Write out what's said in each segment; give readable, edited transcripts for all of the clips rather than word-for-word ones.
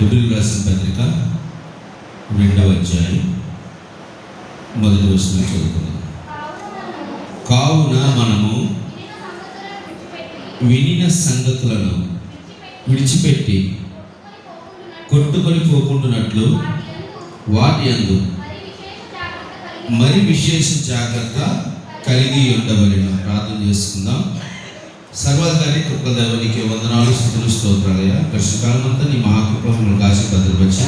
హెబ్రీయులకు రాసిన పత్రిక 2వ అధ్యాయం 1వ వచనం చదువుకుందాం. కావున మనము వినిన సంగతులను విడిచిపెట్టి కొట్టుకొని పోకుండానట్లు వాటి యందు మరి విశేష జాగ్రత్త కలిగి ఉండవలెను. ప్రార్థన చేసుకుందాం. సర్వాధికారి కృపల దేవునికి వందనాలు, స్తుతులు, స్తోత్రాలయ్యా. కష్టకాలం అంతా నీ మహాకృపను కాచి భద్రపరిచి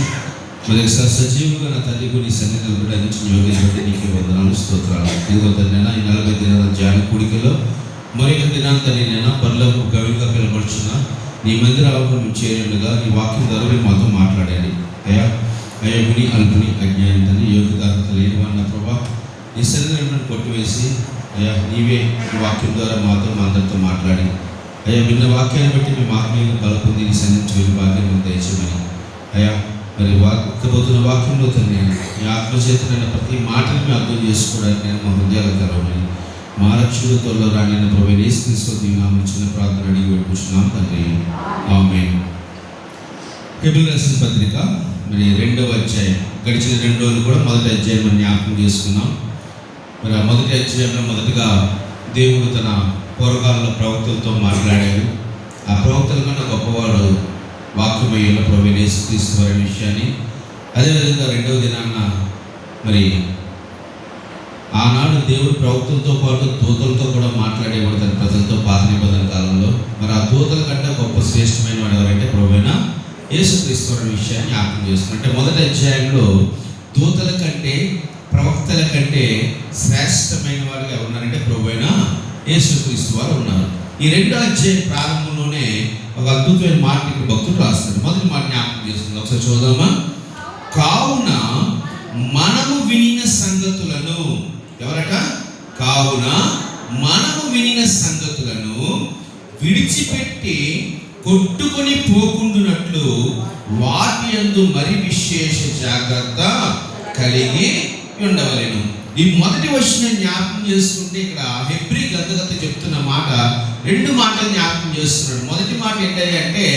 మరి సజీవుగా నా తండ్రి నీ సన్నిధిలో బిడ్డించిన యోగ్యత బట్టి నీకు వందనాలు, స్తోత్రాలు. ఇదిగో తండ్రి ఈ 40 దినాల ధ్యాన కూడికలో మరొక దినాన్ని తండ్రి నేను పనులకు గవిగా పిలపడుచున్న నీ మందిర ఆవరణ చేరుగా నీ వాక్యం ద్వారా మీరు మాతో మాట్లాడాలి అయ్యా. అయోగుని అల్పుని అజ్ఞాని తండ్రి యోగ్యత లేని వాడిన ప్రభా నీ సన్నిధిని కొట్టివేసి అయ్యా నీవే ఈ వాక్యం ద్వారా మాతో మా అందరితో మాట్లాడి అయ్యా విన్న వాక్యాన్ని బట్టి మేము ఆత్మీయంగా బలపొంది నీ సన్నిధించి వెళ్ళి భాగ్యం దయచేయమని అయ్యా మరి వాక్యబోతున్న వాక్యంలో తండ్రి ఈ ఆత్మచేతనైన ప్రతి మాటని మేము అర్థం చేసుకోవడానికి నేను మా హృదయాలు తెరవమని మా రక్షకుడితో రాని ప్రభు యేసుక్రీస్తు నామమున చిన్న ప్రార్థన అడిగి వేడుకుంటున్నాం తండ్రి, ఆమేన్. హెబ్రీయులకు రాసిన పత్రిక మరి 2వ అధ్యాయం గడిచిన 2 రోజులు కూడా మొదటి అధ్యాయం మనం జ్ఞాపకం చేసుకున్నాం. మరి ఆ మొదటి అధ్యాయంలో మొదటగా దేవుడు తన పూర్వకాలంలో ప్రవక్తలతో మాట్లాడాడు. ఆ ప్రవక్తల కన్నా గొప్పవాడు వాక్యమయ్యేలా ప్రభు యేసుక్రీస్తు వారి విషయాన్ని, అదేవిధంగా 2వ దినాన్న మరి ఆనాడు దేవుడు ప్రవక్తలతో పాటు దూతలతో కూడా మాట్లాడేవాడు తన ప్రజలతో పాత నిబంధన కాలంలో. మరి ఆ దూతల కంటే గొప్ప శ్రేష్టమైన వాడు ఎవరంటే ప్రభువైన యేసుక్రీస్తు వారి విషయాన్ని జ్ఞాపకం చేసుకున్నాం. అంటే మొదటి అధ్యాయంలో దూతల కంటే ప్రవక్తల కంటే శ్రేష్టమైన వారుగా ఉన్నారంటే ప్రభువైన యేసుక్రీస్తు వారు ఉన్నారు. ఈ 2వ అధ్యాయం ప్రారంభంలోనే ఒక అద్భుతమైన మాట ఇక్కడ భక్తుడు రాస్తాడు. మొదటి మాట జ్ఞాపకం చేసుకుందాం, ఒకసారి చూద్దామా. కావున మనము వినిన సంగతులను, ఎవరట? కావున మనము వినిన సంగతులను విడిచిపెట్టి కొట్టుకొని పోకుండునట్లు వాటి యందు మరి విశేష జాగ్రత్త కలిగి ఉండవలెను. ఈ మొదటి వచనం జ్ఞాపకం చేసుకుంటే ఇక్కడ హెబ్రీ గ్రంథకర్త చెప్తున్న మాట 2 మాటలు జ్ఞాపకం చేస్తున్నాడు. మొదటి మాట ఏంటంటే అంటే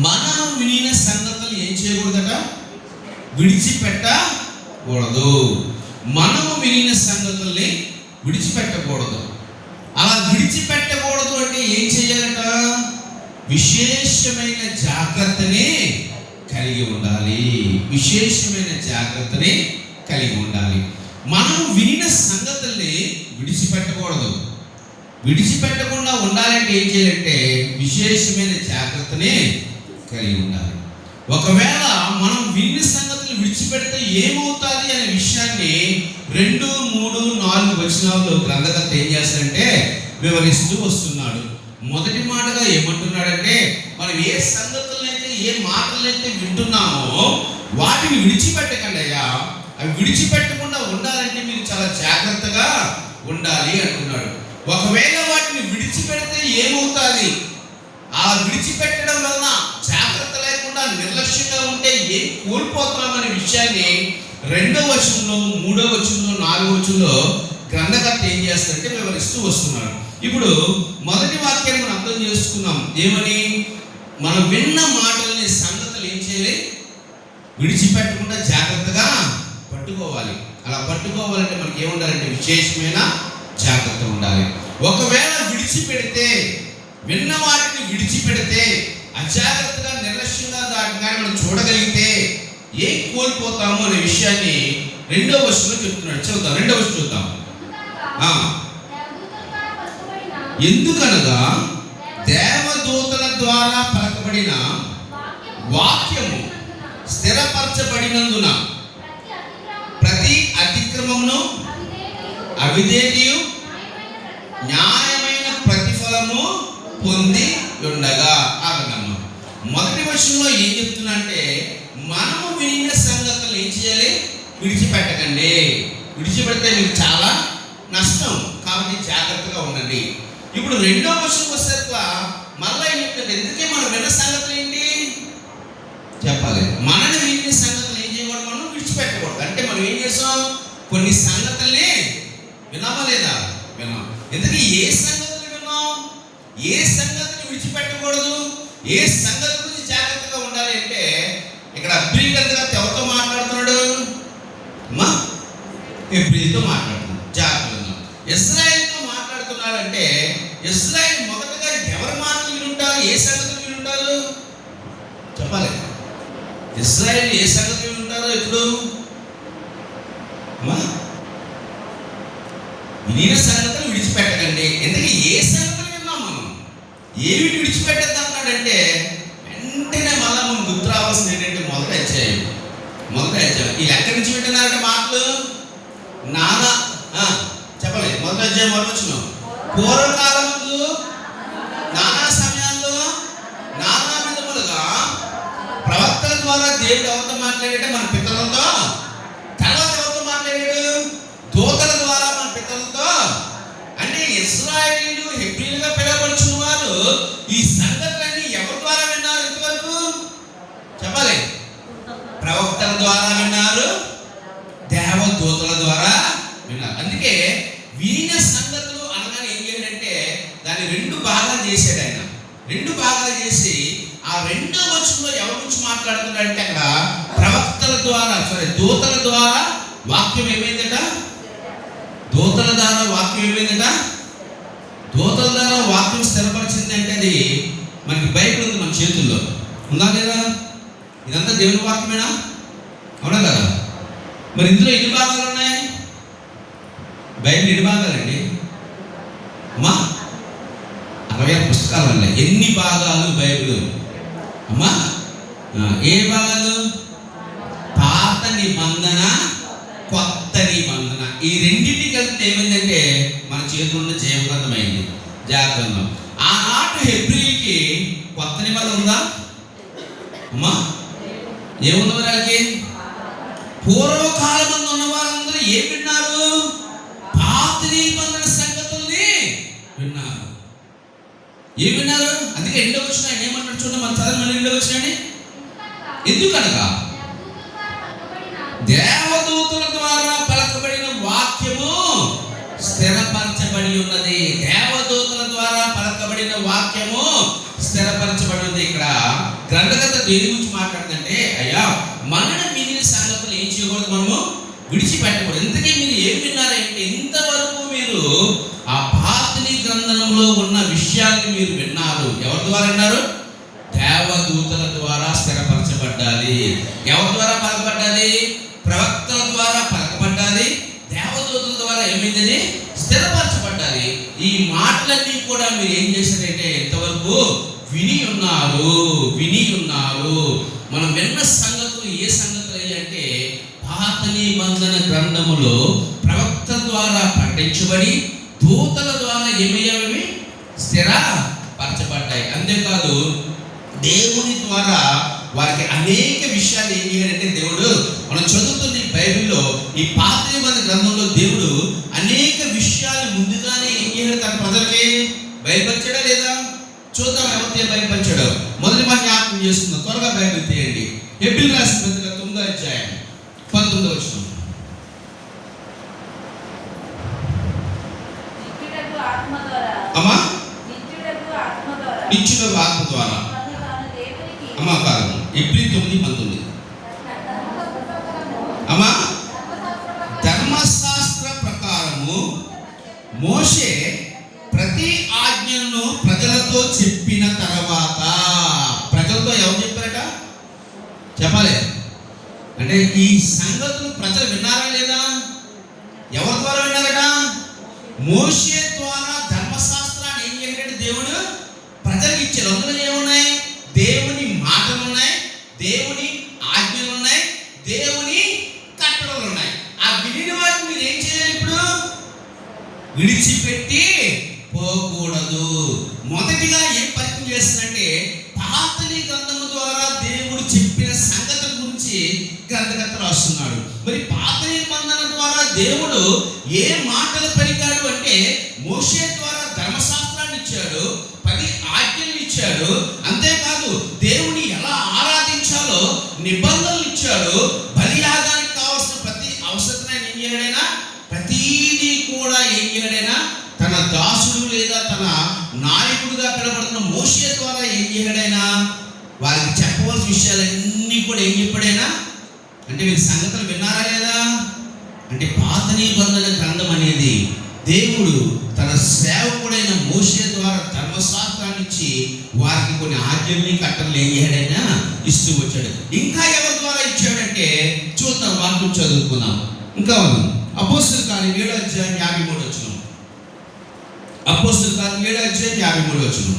మనం వినిన సంగతులు ఏం చేయకూడదట? విడిచిపెట్టకూడదు. మనము వినిన సంగతుల్ని విడిచిపెట్టకూడదు. అలా విడిచిపెట్టకూడదు అంటే ఏం చేయాలట? విశేషమైన జాగ్రత్తని కలిగి ఉండాలి. విశేషమైన జాగ్రత్తని కలిగి ఉండాలి. మనం వినిన సంగతుల్ని విడిచిపెట్టకూడదు. విడిచిపెట్టకుండా ఉండాలంటే ఏం చేయాలంటే విశేషమైన జాగ్రత్తని కలిగి ఉండాలి. ఒకవేళ మనం విన్న సంగతులు విడిచిపెడితే ఏమవుతుంది అనే విషయాన్ని 2, 3, 4 వచనాల్లో గ్రంథకర్త ఏం చేస్తాడంటే వివరిస్తూ వస్తున్నాడు. మొదటి మాటగా ఏమంటున్నాడంటే మనం ఏ సంగతులనైతే ఏ మాటలైతే వింటున్నామో వాటిని విడిచిపెట్టకండి అయ్యా. అవి విడిచిపెట్టకుండా ఉండాలంటే మీరు చాలా జాగ్రత్తగా ఉండాలి అంటున్నాడు. ఒకవేళ వాటిని విడిచిపెడితే ఏమవుతుంది? ఆ విడిచిపెట్టడం వలన జాగ్రత్త లేకుండా నిర్లక్ష్యంగా ఉంటే ఏం కోల్పోతామనే విషయాన్ని 2వ వచనంలో, 3వ వచనంలో, 4వ వచనంలో గ్రంథకర్త ఏం చేస్తారంటే వివరిస్తూ వస్తున్నాడు. ఇప్పుడు మొదటి వాక్యాన్ని మనం అర్థం చేసుకున్నాం. ఏమని? మనం విన్న మాటలని సంగతులు ఏం చేయాలి? విడిచిపెట్టకుండా జాగ్రత్తగా పట్టుకోవాలి. అలా పట్టుకోవాలంటే మనకి ఏముండాలంటే విశేషమైన జాగ్రత్త ఉండాలి. ఒకవేళ విడిచిపెడితే, విన్న వాటిని విడిచిపెడితే, అజాగ్రత్తగా నిర్లక్ష్యంగా దాటిని మనం చూడగలిగితే ఏం కోల్పోతాము అనే విషయాన్ని 2వ వచనంలో చెప్తున్నాడు. చదువుతాం, 2వ వచనం చూద్దాం. ఎందుకనగా దేవదూతల ద్వారా పలకబడిన వాక్యము స్థిరపరచబడినందున ప్రతి అతిక్రమమును అవిధేయతయు న్యాయమైన ప్రతిఫలము పొంది ఉండగా. ఆగనమ్మ. మొదటి వచనంలో ఏం చెప్తున్నా అంటే మనము వినిన సంగతులు ఏం చేయాలి? విడిచిపెట్టకండి. విడిచిపెడితే మీకు చాలా నష్టం, కాబట్టి జాగ్రత్తగా ఉండండి. ఇప్పుడు 2వ వచనం వచ్చేసరికి మళ్ళీ ఏం చెప్తాడు? ఎందుకే మనం విన్న సంగతులు ఏంటి చెప్పాలి. మనని విన్న సంగతులు ఏం చేయకూడదు? మనం విడిచిపెట్టకూడదు. అంటే మనం ఏం చేసాం? కొన్ని సంగతుల్ని విన్నామా లేదా? విన్నాం. ఎందుకంటే ఏ సంగతులు విన్నాం? ఏ సంగతిని విడిచిపెట్టకూడదు? ఏ సంగతి గురించి జాగ్రత్తగా ఉండాలి అంటే హెబ్రీతో మాట్లాడుతున్నాడు. జాగ్రత్తగా ఇశ్రాయేలుతో మాట్లాడుతున్నాడంటే ఇశ్రాయేలు మొదటగా ఎవరి మాటలు వినుంటారు, ఏ సంగతులు వినుంటారు చెప్పాలి. ఇశ్రాయేలు ఏ సంగతులు వినుంటారో ఇప్పుడు వినిన సంగతులు విడిచిపెట్టకండి. ఎందుకంటే ఏ సంగతులు విన్నాం మనం, ఏమిటి విడిచిపెట్టద్దు అన్నాడంటే వెంటనే మళ్ళా మనం గుర్తు రావాల్సింది ఏంటంటే మొదట అధ్యాయం వీళ్ళు ఎక్కడి నుంచి వింటున్నారంటే మాటలు నానా చెప్పలే. మొదటి అధ్యాయం మొదటి వచ్చిన పూర్వకాలం ముందు నానా సమయాల్లో నానా విధములుగా ప్రవక్తల ద్వారా దేవుడు ఎవరితో మాట్లాడాడంటే మన పితరులతో. తర్వాత ఎవరితో మాట్లాడాడు? దూతల ద్వారా మన పితరులతో. అంటే ఇశ్రాయేలీయులు హెబ్రీలుగా పిలువబడుచున్న వారు ఈ సంగతులన్నీ ఎవరి ద్వారా విన్నారు ఇంతవరకు చెప్పాలి? ప్రవక్తల ద్వారా విన్నారు, దేవదూతల ద్వారా విన్నారు. అందుకే వినిన సంగతులు అనగానే ఏం చేయాలంటే దాన్ని రెండు భాగాలు చేశాడు ఆయన. రెండు భాగాలు చేసి ఆ రెండో వచనంలో ఎవరి గురించి మాట్లాడుతున్నాడంటే అక్కడ ప్రవక్తల ద్వారా దూతల ద్వారా వాక్యం ఏమైందట? దూతల ద్వారా వాక్యం ఏమైందట? దూతల ద్వారా వాక్యం స్థిరపరిచింది అంటే అది మనకి బైబిల్ ఉంది మన చేతుల్లో, ఉందా లేదా? ఇదంతా దేవుని వాక్యమేనా? అవునా కదా? మరి ఇందులో ఎన్ని భాగాలు ఉన్నాయి? బైబిల్ ఎన్ని భాగాలండి అమ్మా? 66 పుస్తకాలు ఉన్నాయి. ఎన్ని భాగాలు బైబిల్ అమ్మా? ఏ భాగాలు? పాత నిబంధన, కొత్త నిబంధన. ఈ రెండింటికి కలిపితే ఏమైందంటే మన చేతుల్లో ఉన్న జీవగ్రంథమైంది. జాగ్రంథం. ఆనాటి హెబ్రీకి కొత్త నిబంధన ఉందా అమ్మా? ఏముంది మరి వాళ్ళకి? పూర్వకాలం మంది ఉన్న వాళ్ళందరూ ఏం విన్నారు? పాత నిబంధన సంగతుల్ని విన్నారు. ఏం విన్నారు? అందుకే ఎండో వచ్చిన ఆయన ఏమన్నాడు చూడండి, మన చదవమని ఎండో వచ్చినాయని. ఎందుకనగా దేవదూతల ద్వారా పలకబడిన వాక్యము స్థిరపరచబడి ఉన్నది. దేవదూతల ద్వారా పలకబడిన వాక్యము స్థిరపరచబడి ఉంది. ఇక్కడ గ్రంథకర్త దేని గురించి మాట్లాడుతుందంటే అయ్యా మనన వినిన సంగతులు ఏం చేయకూడదు, మనము విడిచిపెట్టకూడదు. ఇంతకీ మీరు ఏం విన్నారంటే ఇంతవరకు మీరు ఆ పాతని గ్రంథంలో ఉన్న విషయాన్ని మీరు విన్నారు. ఎవరి ద్వారా విన్నారు? దేవదూతల ద్వారా స్థిరపరచబడ్డాలి. ఎవరి ద్వారా పలకబడ్డాలి? ప్రవక్తల ద్వారా పలకబడ్డాలి. దేవదూతల ద్వారా ఏమైందని స్థిరపరచబడ్డాలి. ఈ మాటలన్నీ కూడా మీరు ఏం చేశారంటే ఇంతవరకు విని ఉన్నారు. మనం విన్న సంగతులు ఏ సంగతులు అంటే పాత నిబంధన గ్రంథములో ప్రవక్త ద్వారా ప్రకటించబడి దూతల ద్వారా ఏమయ్యావి? స్థిరపరచబడ్డాయి. అంతేకాదు దేవుని ద్వారా వారికి అనేక విషయాలు ఏం చేయాలంటే దేవుడు మనం చదువుతున్న ఈ బైబిల్లో ఈ పాత నిబంధన గ్రంథంలో దేవుడు అనేక విషయాలు ముందుగానే ఏం చేయాలి? తన ప్రజలకి బయలుపరిచాడా లేదా? చూద్దాం ఎవరితో బయలుపరిచాడో. మొదటి మాట జ్ఞాపకం చేసుకుందాం. త్వరగా బైబిల్ తీయండి. హెబ్రీయుల రాసిన పత్రిక 9వ అధ్యాయం 19వ వచనం. అమ్మా నిత్యుడగు ఆత్మ ద్వారా అమ్మా కాదు. హెబ్రీ 9:19 అమ్మా ధర్మశాస్త్ర ప్రకారము మోషే ప్రతి ఆజ్ఞను ప్రజలతో చెప్పిన తర్వాత, ప్రజలతో ఎవరు చెప్పారట చెప్పాలి అంటే ఈ సంగతులు ప్రజలు విన్నారా లేదా? ఎవరి ద్వారా విన్నారట? మోషే ద్వారా ధర్మశాస్త్రాన్ని ఏం చేయాలంటే దేవుడు ప్రజలకు ఇచ్చారు. అందులో ఏమున్నాయి? దేవుని మాటలు ఉన్నాయి, దేవుని ఆజ్ఞలు ఉన్నాయి, దేవుని కట్టడలు ఉన్నాయి. ఆ వినిన వాటిని మీరు ఏం చేయాలి? ఇప్పుడు విడిచిపెట్టి పోకూడదు. మొదటిగా ఏం పరిచయం చేస్తుందంటే పాత గ్రంథము ద్వారా దేవుడు చెప్పిన సంగతుల గురించి గ్రంథకర్త రాస్తున్నాడు. మరి పాత నిబంధన ద్వారా దేవుడు ఏ మాటలు పలికాడు అంటే మోషే ద్వారా ధర్మశాస్త్రాన్ని ఇచ్చాడు, 10 ఆజ్ఞలు ఇచ్చాడు. అంతేకాదు దేవుని ఎలా ఆరాధించాలో నిబంధనలు ఇచ్చాడు. బలియాగానికి కావాల్సిన ప్రతి అవసరమైన ఏం చేయడైనా ప్రతిదీ కూడా ఏం చేయడైనా తన దాసుడు లేదా తన నాయకుడుగా పిలబడుతున్న మోషే ద్వారా ఏం చేయడైనా వారికి చెప్పవలసిన విషయాలన్నీ కూడా ఏం చెప్పాడైనా అంటే మీరు సంగతులు విన్నారా లేదా? అంటే పాత పాత నిబంధన గ్రంథం అనేది దేవుడు తన సేవకుడైన మోషే ద్వారా ధర్మశాస్త్రాన్ని ఇచ్చి వారికి కొన్ని ఆజ్ఞల్ని కట్టలు ఏం చేయాడైనా ఇస్తూ వచ్చాడు. ఇంకా ఎవరి ద్వారా ఇచ్చాడంటే చూద్దాం, వాక్యం చదువుకుందాం. ఇంకా అపోస్తలుల కార్యం 7వ అధ్యాయం 53వ వచనం. అపోస్తలుల కార్యం 7వ అధ్యాయం 53వ వచనం.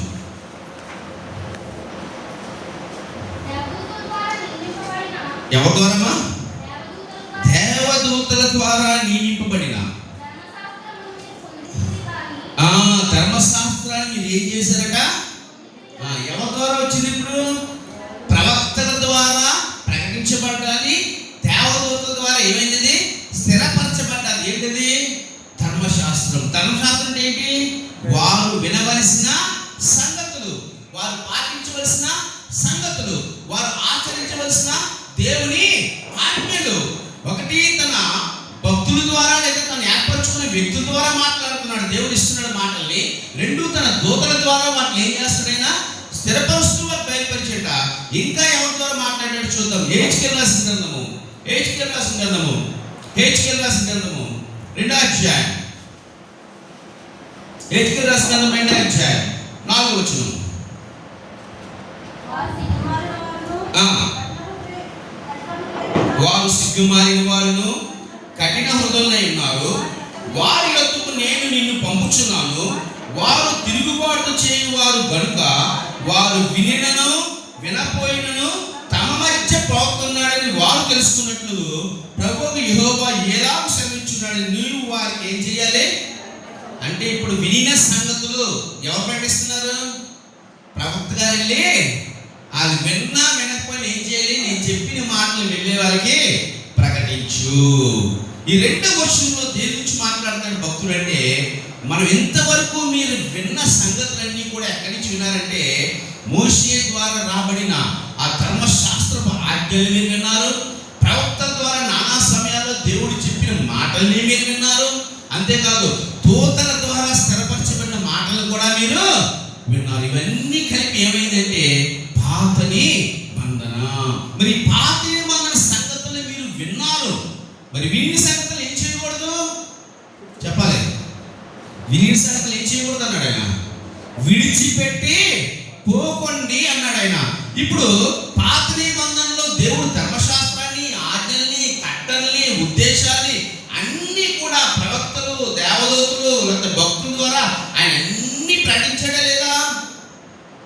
ఎవరి ద్వారమా? దేవదూతల ద్వారా నియమింపబడిన ధర్మశాస్త్రాన్ని మీరు ఏం చేశారట? ఎవరి ద్వారా వచ్చింది? ఇప్పుడు ప్రవక్తల ద్వారా ప్రకటించబడ్డాలి, దేవదూతల ద్వారా ఏమైంది? స్థిరపరచబడ్డాలి. ఏంటిది? ధర్మశాస్త్రం. ధర్మశాస్త్రం అంటే ఏంటి? వారు వినవలసిన సంగతులు, వారు పాటించవలసిన సంగతులు, వారు ఆచరించవలసిన దేవుని ఆజ్ఞలు. ఒకటి తన భక్తుల ద్వారా లేదా తను ఏర్పరచుకునే వ్యక్తుల ద్వారా మాట్లాడుతున్నాడు, దేవుడు ఇస్తున్నాడు మాటల్ని. రెండు, తన దూతల ద్వారా వాటిని ఏం చేస్తాడైనా స్థిరపరుస్తూ బయలుపరిచేట. ఇంకా ఎవరి ద్వారా మాట్లాడాడు చూద్దాం. హెచ్కేల్ రాసిన గ్రంథము 2వ అధ్యాయం. హెచ్కేల్ రాసిన గ్రంథం 2వ అధ్యాయం 4వ వచనం. వారు సిగ్గుమారిన వారును కఠిన హృదయులై ఉన్నారు, వారి యొద్దకు నేను నిన్ను పంపుచున్నాను. వారు తిరుగుబాటు చేయువారు గనుక వారు వినినను వినపోయినను తమ మధ్య ప్రవక్తున్నాడని వారు తెలుసుకున్నట్లు ప్రభువు యెహోవా ఎలాగ శ్రమించున్నాడని నీవు వారికి ఏం చేయాలి అంటే, ఇప్పుడు వినిన సంగతులు ఎవరు ప్రకటిస్తున్నారు? ప్రవక్త గారు వెళ్ళి అది విన్నా వినకపోయినా ఏం చేయాలి? నేను చెప్పిన మాటలు వెళ్ళే వారికి ప్రకటించు. ఈ 2వ వచనంలో దేని గురించి మాట్లాడుతున్నాడు భక్తుడు అంటే, మనం ఇంతవరకు మీరు విన్న సంగతులన్నీ కూడా ఎక్కడి నుంచి విన్నారంటే, మోషే ద్వారా రాబడిన ఆ ధర్మశాస్త్రపు ఆజ్ఞలు మీరు విన్నారు, ప్రవక్తల ద్వారా నానా సమయాల్లో దేవుడు చెప్పిన మాటల్ని మీరు విన్నారు. అంతేకాదు దూతల ద్వారా స్థిరపరచబడిన మాటలు కూడా మీరు విన్నారు. ఇవన్నీ కలిపి ఏమైందంటే పాత నిబంధన. మరి పాత నిబంధన సంగతులు మీరు విన్నారు. మరి విని సంగతులు ఏం చేయకూడదు చెప్పాలి. విని సంగతులు ఏం చేయకూడదు అన్నాడు ఆయన. విడిచిపెట్టి పోకండి అన్నాడు ఆయన. ఇప్పుడు పాత నిబంధనలో దేవుడు ధర్మశాస్త్రాన్ని, ఆజ్ఞల్ని, కట్టల్ని, ఉద్దేశాన్ని అన్ని కూడా ప్రవక్తలు, దేవదూతలు లేదా భక్తుల ద్వారా ఆయన అన్ని ప్రకటించడా లేదా?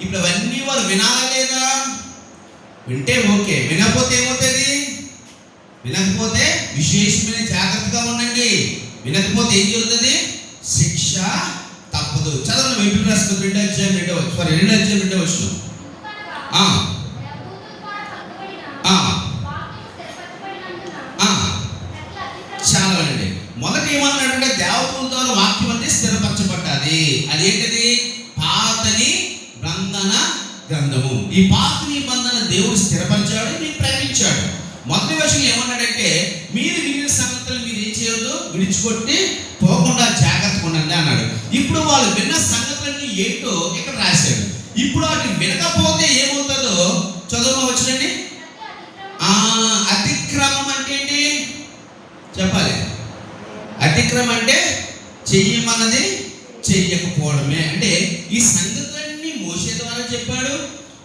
ఇప్పుడు అవన్నీ వారు వినాలా లేదా? వింటే ఓకే, వినకపోతే ఏమవుతుంది? వినకపోతే విశేషమైన జాగ్రత్తగా ఉండండి. వినకపోతే ఏం జరుగుతుంది? శిక్ష తప్పదు. చదవండి, బైబిల్ రాసుకుంది 2వ అధ్యాయం 2వ వచనం. చాలా అండి. మొదట ఏమన్నాడంటే దేవదూతల ద్వారా వాక్యం అంటే స్థిరపరచబడ్డది. అదేంటిది? పాత నిబంధన గ్రంథము. ఈ పాత నిబంధన దేవుడు స్థిరపరిచాడు, మీరు ప్రకటించాడు. మొదటి వచనం ఏమన్నాడంటే, మీరు వినిన సంగతులు మీరు ఏం చేయొద్దు, విడిచికొట్టి పోకుండా జాగ్రత్తగా ఉండండి అన్నాడు. ఇప్పుడు వాళ్ళు విన్న సంగతులన్నీ ఏంటో ఇక్కడ రాశాడు. ఇప్పుడు వాటిని వినకపోతే ఏమవుతుందో చదువు వచ్చినండి. అతిక్రమం అంటే ఏంటి చెప్పాలి. అతిక్రమం అంటే చెయ్యమన్నది చెయ్యకపోవడమే. అంటే ఈ సంగతులన్నీ మోషే ద్వారా చెప్పాడు,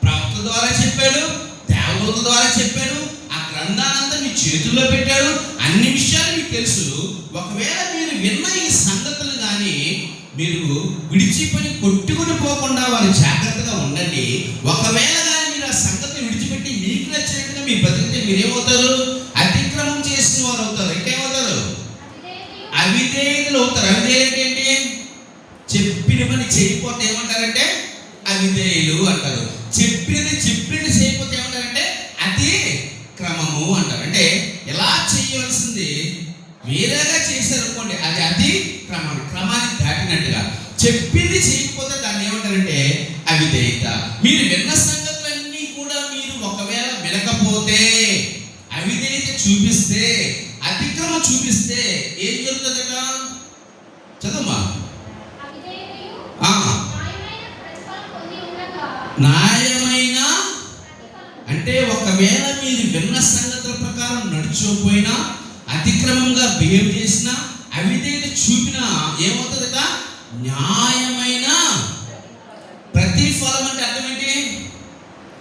ప్రవక్తల ద్వారా చెప్పాడు, దేవదూతల ద్వారా చెప్పాడు. ఆ గ్రంథానంతా మీ చేతుల్లో పెట్టాడు. అన్ని విషయాలు మీకు తెలుసు. ఒకవేళ మీరు విన్న ఈ సంగతులు కానీ మీరు విడిచిపోయి కొట్టుకుని పోకుండా వారు జాగ్రత్తగా ఉండండి. ఒకవేళ కానీ మీరు ఆ సంగతిని విడిచిపెట్టి మీకు నచ్చినట్టుగా మీ బతికితే మీరేమవుతారు? అతిక్రమం చేసిన వారు అవుతారు. ఇంకేమవుతారు? అవిధేయులు అవుతారు. అవిధేయులు ఏంటి? చెప్పిన పని చేయకపోతే ఏమంటారంటే అవిధేయులు అంటారు. చెప్పినది చేయకపోతే ఏమంటారంటే అతి క్రమము అంటారు. అంటే ఎలా చేయవలసింది వేరేగా చేశారనుకోండి, అది అతి క్రమాన్ని దాటినట్టుగా. చెప్పింది చేయకపోతే దాన్ని ఏమంటారంటే అవిధేయత. మీరు విన్న సంగతులన్నీ కూడా మీరు ఒకవేళ వినకపోతే, అవిధేయత చూపిస్తే, అతిక్రమం చూపిస్తే ఏం జరుగుతుందట? చదమ్మా. న్యాయమైన అంటే ఒకవేళ మీరు విన్న సంగతుల ప్రకారం నడుచుకోపోయినా, అతిక్రమంగా బిహేవ్ చేసినా, అవిధేయత చూపినా ఏమవుతుందట? న్యాయమైన ప్రతిఫలం. అంటే అర్థం ఏంటి?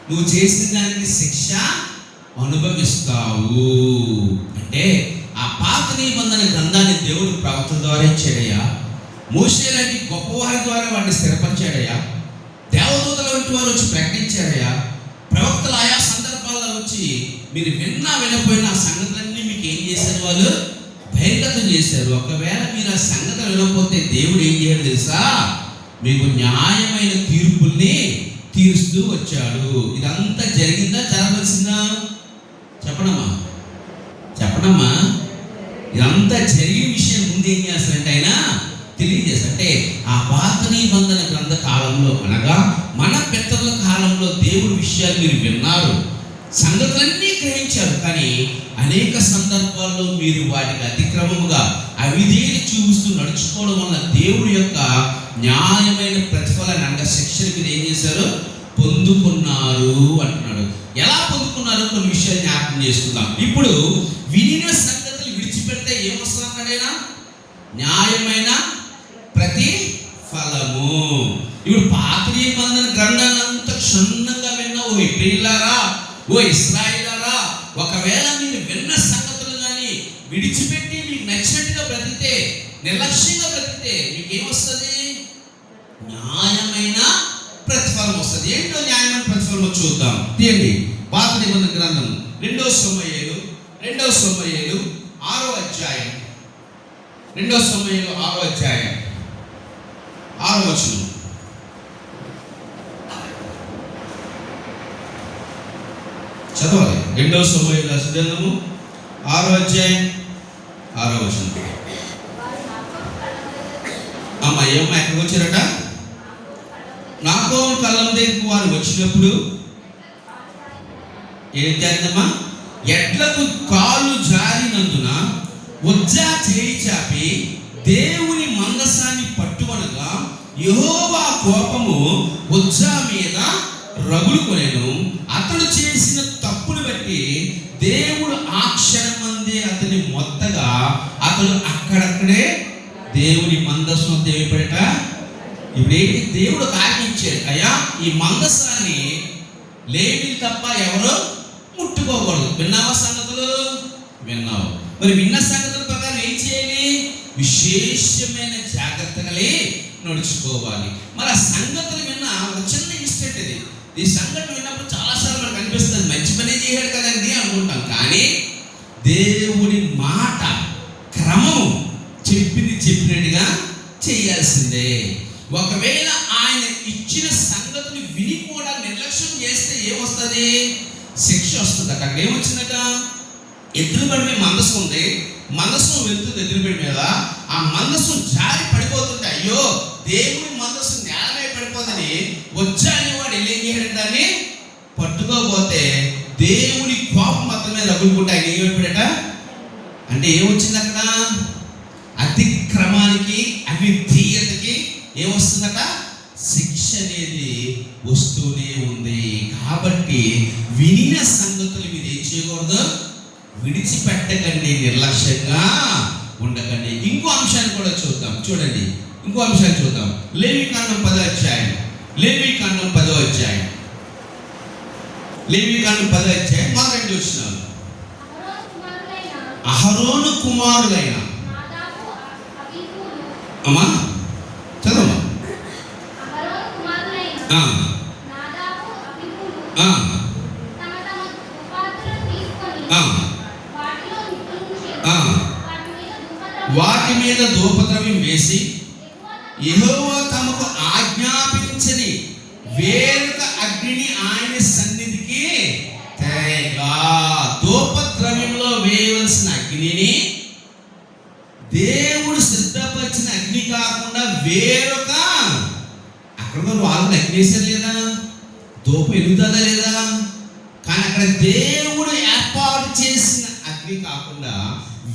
నువ్వు చేసిన దానికి శిక్ష అనుభవిస్తావు. అంటే ఆ పాత నిబంధన గ్రంథాన్ని దేవుడు ప్రవక్తల ద్వారా ఇచ్చాడయ్యా. మోషే లాంటి గొప్పవారి ద్వారా వాటిని స్థిరపరిచాడయ్యా. దేవదూతల వంటి వారు వచ్చి ప్రకటించాడయ్యా. ప్రవక్తలు ఆయా సందర్భాల్లో వచ్చి మీరు విన్నా వినపోయిన ఆ సంగతులన్నీ మీకు ఏం చేశారు? వాళ్ళు బహిర్గతం చేశారు. ఒకవేళ మీరు ఆ సంగతులు వినకపోతే దేవుడు ఏం చేయడు తెలుసా? మీకు న్యాయమైన తీర్పుల్ని తీరుస్తూ వచ్చాడు. ఇదంతా జరిగిందా, జరగవలసిందా? చెప్పడమ్మా, చెప్పడమ్మా. ఇదంతా జరిగిన విషయం ముందు ఏం చేస్తారంటే ఆయన తెలియజేస్తారు. అంటే ఆ పాత నిబంధన గ్రంథ కాలంలో, అనగా మన పెద్దల కాలంలో దేవుడి విషయాలు మీరు విన్నారు, సంగతులన్నీ గ్రహించారు. కానీ అనేక సందర్భాల్లో మీరు వాటికి అతిక్రమముగా అవిధేయత చూపిస్తూ నడుచుకోవడం వల్ల దేవుడి యొక్క న్యాయమైన ప్రతిఫలాన్ని, అనగా శిక్షను మీరు ఏం చేశారు? పొందుకున్నారు అంటున్నాడు. ఎలా పొందుకున్నారో కొన్ని విషయాలు జ్ఞాపకం చేసుకుందాం. ఇప్పుడు వినిన సంగతులు విడిచిపెడితే ఏమొస్తుంది అన్నాడైనా? న్యాయమైన ప్రతిఫలము. ఇప్పుడు పాత నిబంధన గ్రంథాన్ని అంత క్షుణ్ణంగా విన్న ఓ హెబ్రీయులారా, ఓ ఇశ్రాయేలులారా, ఒకవేళ మీరు విన్న సంగతులు కానీ విడిచిపెట్టి మీకు నచ్చినట్టుగా బ్రతికితే, నిర్లక్ష్యంగా బ్రతికితే మీకు ఏమొస్తుంది? న్యాయమైన ప్రతిఫలం వస్తుంది. ఏంటో న్యాయమైన ప్రతిఫలం చూద్దాం. తీయండి పాత నిబంధన గ్రంథం 2 సమూయేలు 6వ అధ్యాయం. 2 సమూయేలు 6వ అధ్యాయం 6వ వచనం. చదవాలి. 2 సమూయేలు గ్రంథము 6వ అధ్యాయం 6వ వచనం. అమ్మ ఏమమ్మా ఎక్కడికి వచ్చారట? నాకోను కళ్ళం దగ్గరకు వారు వచ్చినప్పుడు ఏం చేద్దామా? ఎడ్లకు కాళ్ళు జారినందున ఉజ్జా చేయి చాపి దేవుని మందసాన్ని పట్టుకొనగా యెహోవా కోపము ఉజ్జా మీద రగులుకొనెను. అతడు చేసిన తప్పును బట్టి దేవుడు ఆ క్షణమందే అతని మొత్తగా అతడు అక్కడక్కడే దేవుని మందసం దేవిపడట. ఇప్పుడు ఏంటి? దేవుడు ఆజ్ఞించాడు, అయ్యా ఈ మందసాన్ని లేవీలు తప్ప ఎవరు ముట్టుకోకూడదు. విన్నావా సంగతులు? విన్నావు. మరి విన్న సంగతుల ప్రకారం ఏం చేయాలి? విశేషమైన జాగ్రత్తగా నడుచుకోవాలి. మరి ఆ సంగతులు విన్న ఒక చిన్న ఇన్స్టెంట్ ఇది. ఈ సంగతి విన్నప్పుడు చాలాసార్లు మనకు అనిపిస్తుంది మంచి పనే చేయాడు కదండి అనుకుంటాం. కానీ దేవుడి మాట క్రమం చెప్పినట్టుగా చేయాల్సిందే. ఒకవేళ ఆయన ఇచ్చిన సంగతిని విని కూడా నిర్లక్ష్యం చేస్తే ఏమొస్తుంది? శిక్ష వస్తుంది. అక్కడ ఏమొచ్చిందట? ఎద్దులబండి మీద మందసం ఉంది, మందసం వెళ్తుంది ఎద్దులబండి మీద. ఆ మందసం జారి పడిపోతుంటే అయ్యో దేవుడి మందసం నేల మీద పడిపోతుంది వచ్చా అనేవాడు వెళ్ళి ఏం చేయడం? దాన్ని పట్టుకోకపోతే దేవుడి కోపం మొత్తం మీద రగులుకుంటే ఆయన ఏమైపోయాడట? అంటే ఏమొచ్చింది అక్కడ? అతిక్రమానికి, అవిధేయతకి ఏమొస్తుందట? శిక్ష అనేది వస్తూనే ఉంది. కాబట్టి వినిన సంగతులు మీరు ఏం చేయకూడదు? విడిచిపెట్టకండి, నిర్లక్ష్యంగా ఉండకండి. ఇంకో అంశాన్ని కూడా చూద్దాం. చూడండి, ఇంకో అంశాన్ని చూద్దాం. లేవీకాండం 10వ అధ్యాయం. లేవీకాండం 10వ అధ్యాయం. లేవీకాండం 10వ అధ్యాయం మొదటి వచ్చినారు. అహరోను కుమారులైన అమ్మా చదవమ్మా. వాటి మీద ధూపద్రవ్యం వేసి యెహోవా తమకు ఆజ్ఞాపించని వేరొక అగ్నిని ఆయన సన్నిధికి తేగా. ధూపద్రవ్యంలో వేయవలసిన అగ్నిని దేవుడు సిద్ధపరిచిన అగ్ని కాకుండా వేరొక, అక్కడ వాళ్ళని అగ్ని వేసారు లేదా? ధూపం ఎదుగుతుందా లేదా? కానీ అక్కడ దేవుడు ఏర్పాటు చేసిన అగ్ని కాకుండా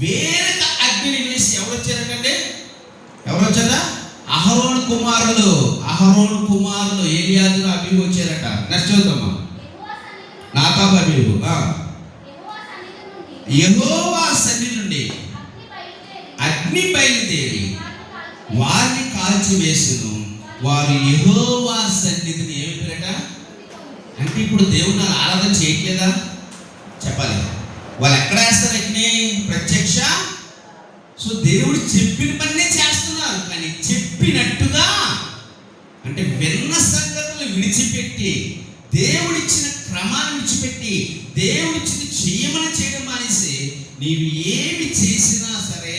వేరొక అగ్నిని వేసి ఎవరు వచ్చారంటే? ఎవరు వచ్చారా? అహరోను కుమారులు ఏలియాదు అబీహు వచ్చారట. నెక్స్ట్ చూద్దామా. నాదాబు అబీహు యెహోవా సన్నిధి నుండి అగ్ని బయలుదేరి వారిని కాల్చివేసెను. వారు యెహోవా సన్నిధిని ఏమి పేరట అంటే ఇప్పుడు దేవుని ఆరాధన చేయట్లేదా చెప్పాలి. వాళ్ళు ఎక్కడ వేస్తారు అగ్ని? ప్రత్యక్ష. సో దేవుడు చెప్పిన పనే చేస్తున్నారు, కానీ చెప్పినట్టుగా అంటే విన్న సంగతులు విడిచిపెట్టి, దేవుడిచ్చిన క్రమాన్ని విడిచిపెట్టి, దేవుడిచ్చిన చెయ్యమని చేయడం మానేసి నీవు ఏమి చేసినా సరే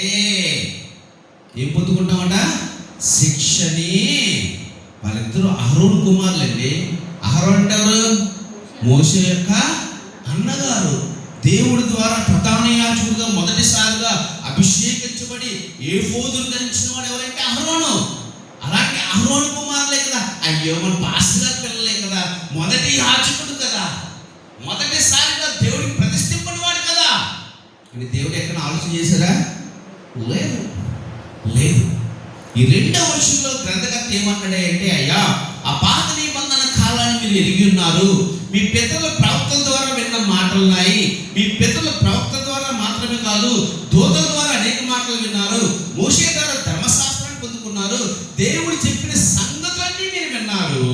ఏం పొందుకుంటామట? శిక్షని. వాళ్ళిద్దరూ అహరోను కుమారులండి. అహరోను అంటే ఎవరు? మోషే యొక్క అన్నగారు. దేవుడి ద్వారా ప్రధాన యాజకుడిగా మొదటిసారిగా అభిషేకించబడి ఏఫోదును ధరించిన వాడు ఎవరంటే అహరోను. అలాంటి అహరోను కుమారులే కదా. అయ్యో మన పాస్టర్ గారి పిల్లలే కదా, మొదటి యాజకుడు కదా, మొదటిసారిగా దేవుడికి ప్రతిష్ఠింపని వాడు కదా అని దేవుడు ఎక్కడ ఆలోచన చేశారా? లేదు లేదు. ఈ రెండవ వచనంలో గ్రంథకర్త ఏమన్నాడే అంటే, అయ్యా ఆ పాత నిబంధన కాలాన్ని మీరు ఎరిగి ఉన్నారు, మీ పితరుల ప్రవక్తల ద్వారా విన్న మాటలు ఉన్నాయి. మీ పితరుల ప్రవక్తల ద్వారా మాత్రమే కాదు, దూతల ద్వారా అనేక మాటలు విన్నారు, మోషే ద్వారా ధర్మశాస్త్రాన్ని పొందుకున్నారు, దేవుడు చెప్పిన సంగతులన్నీ మీరు విన్నారు.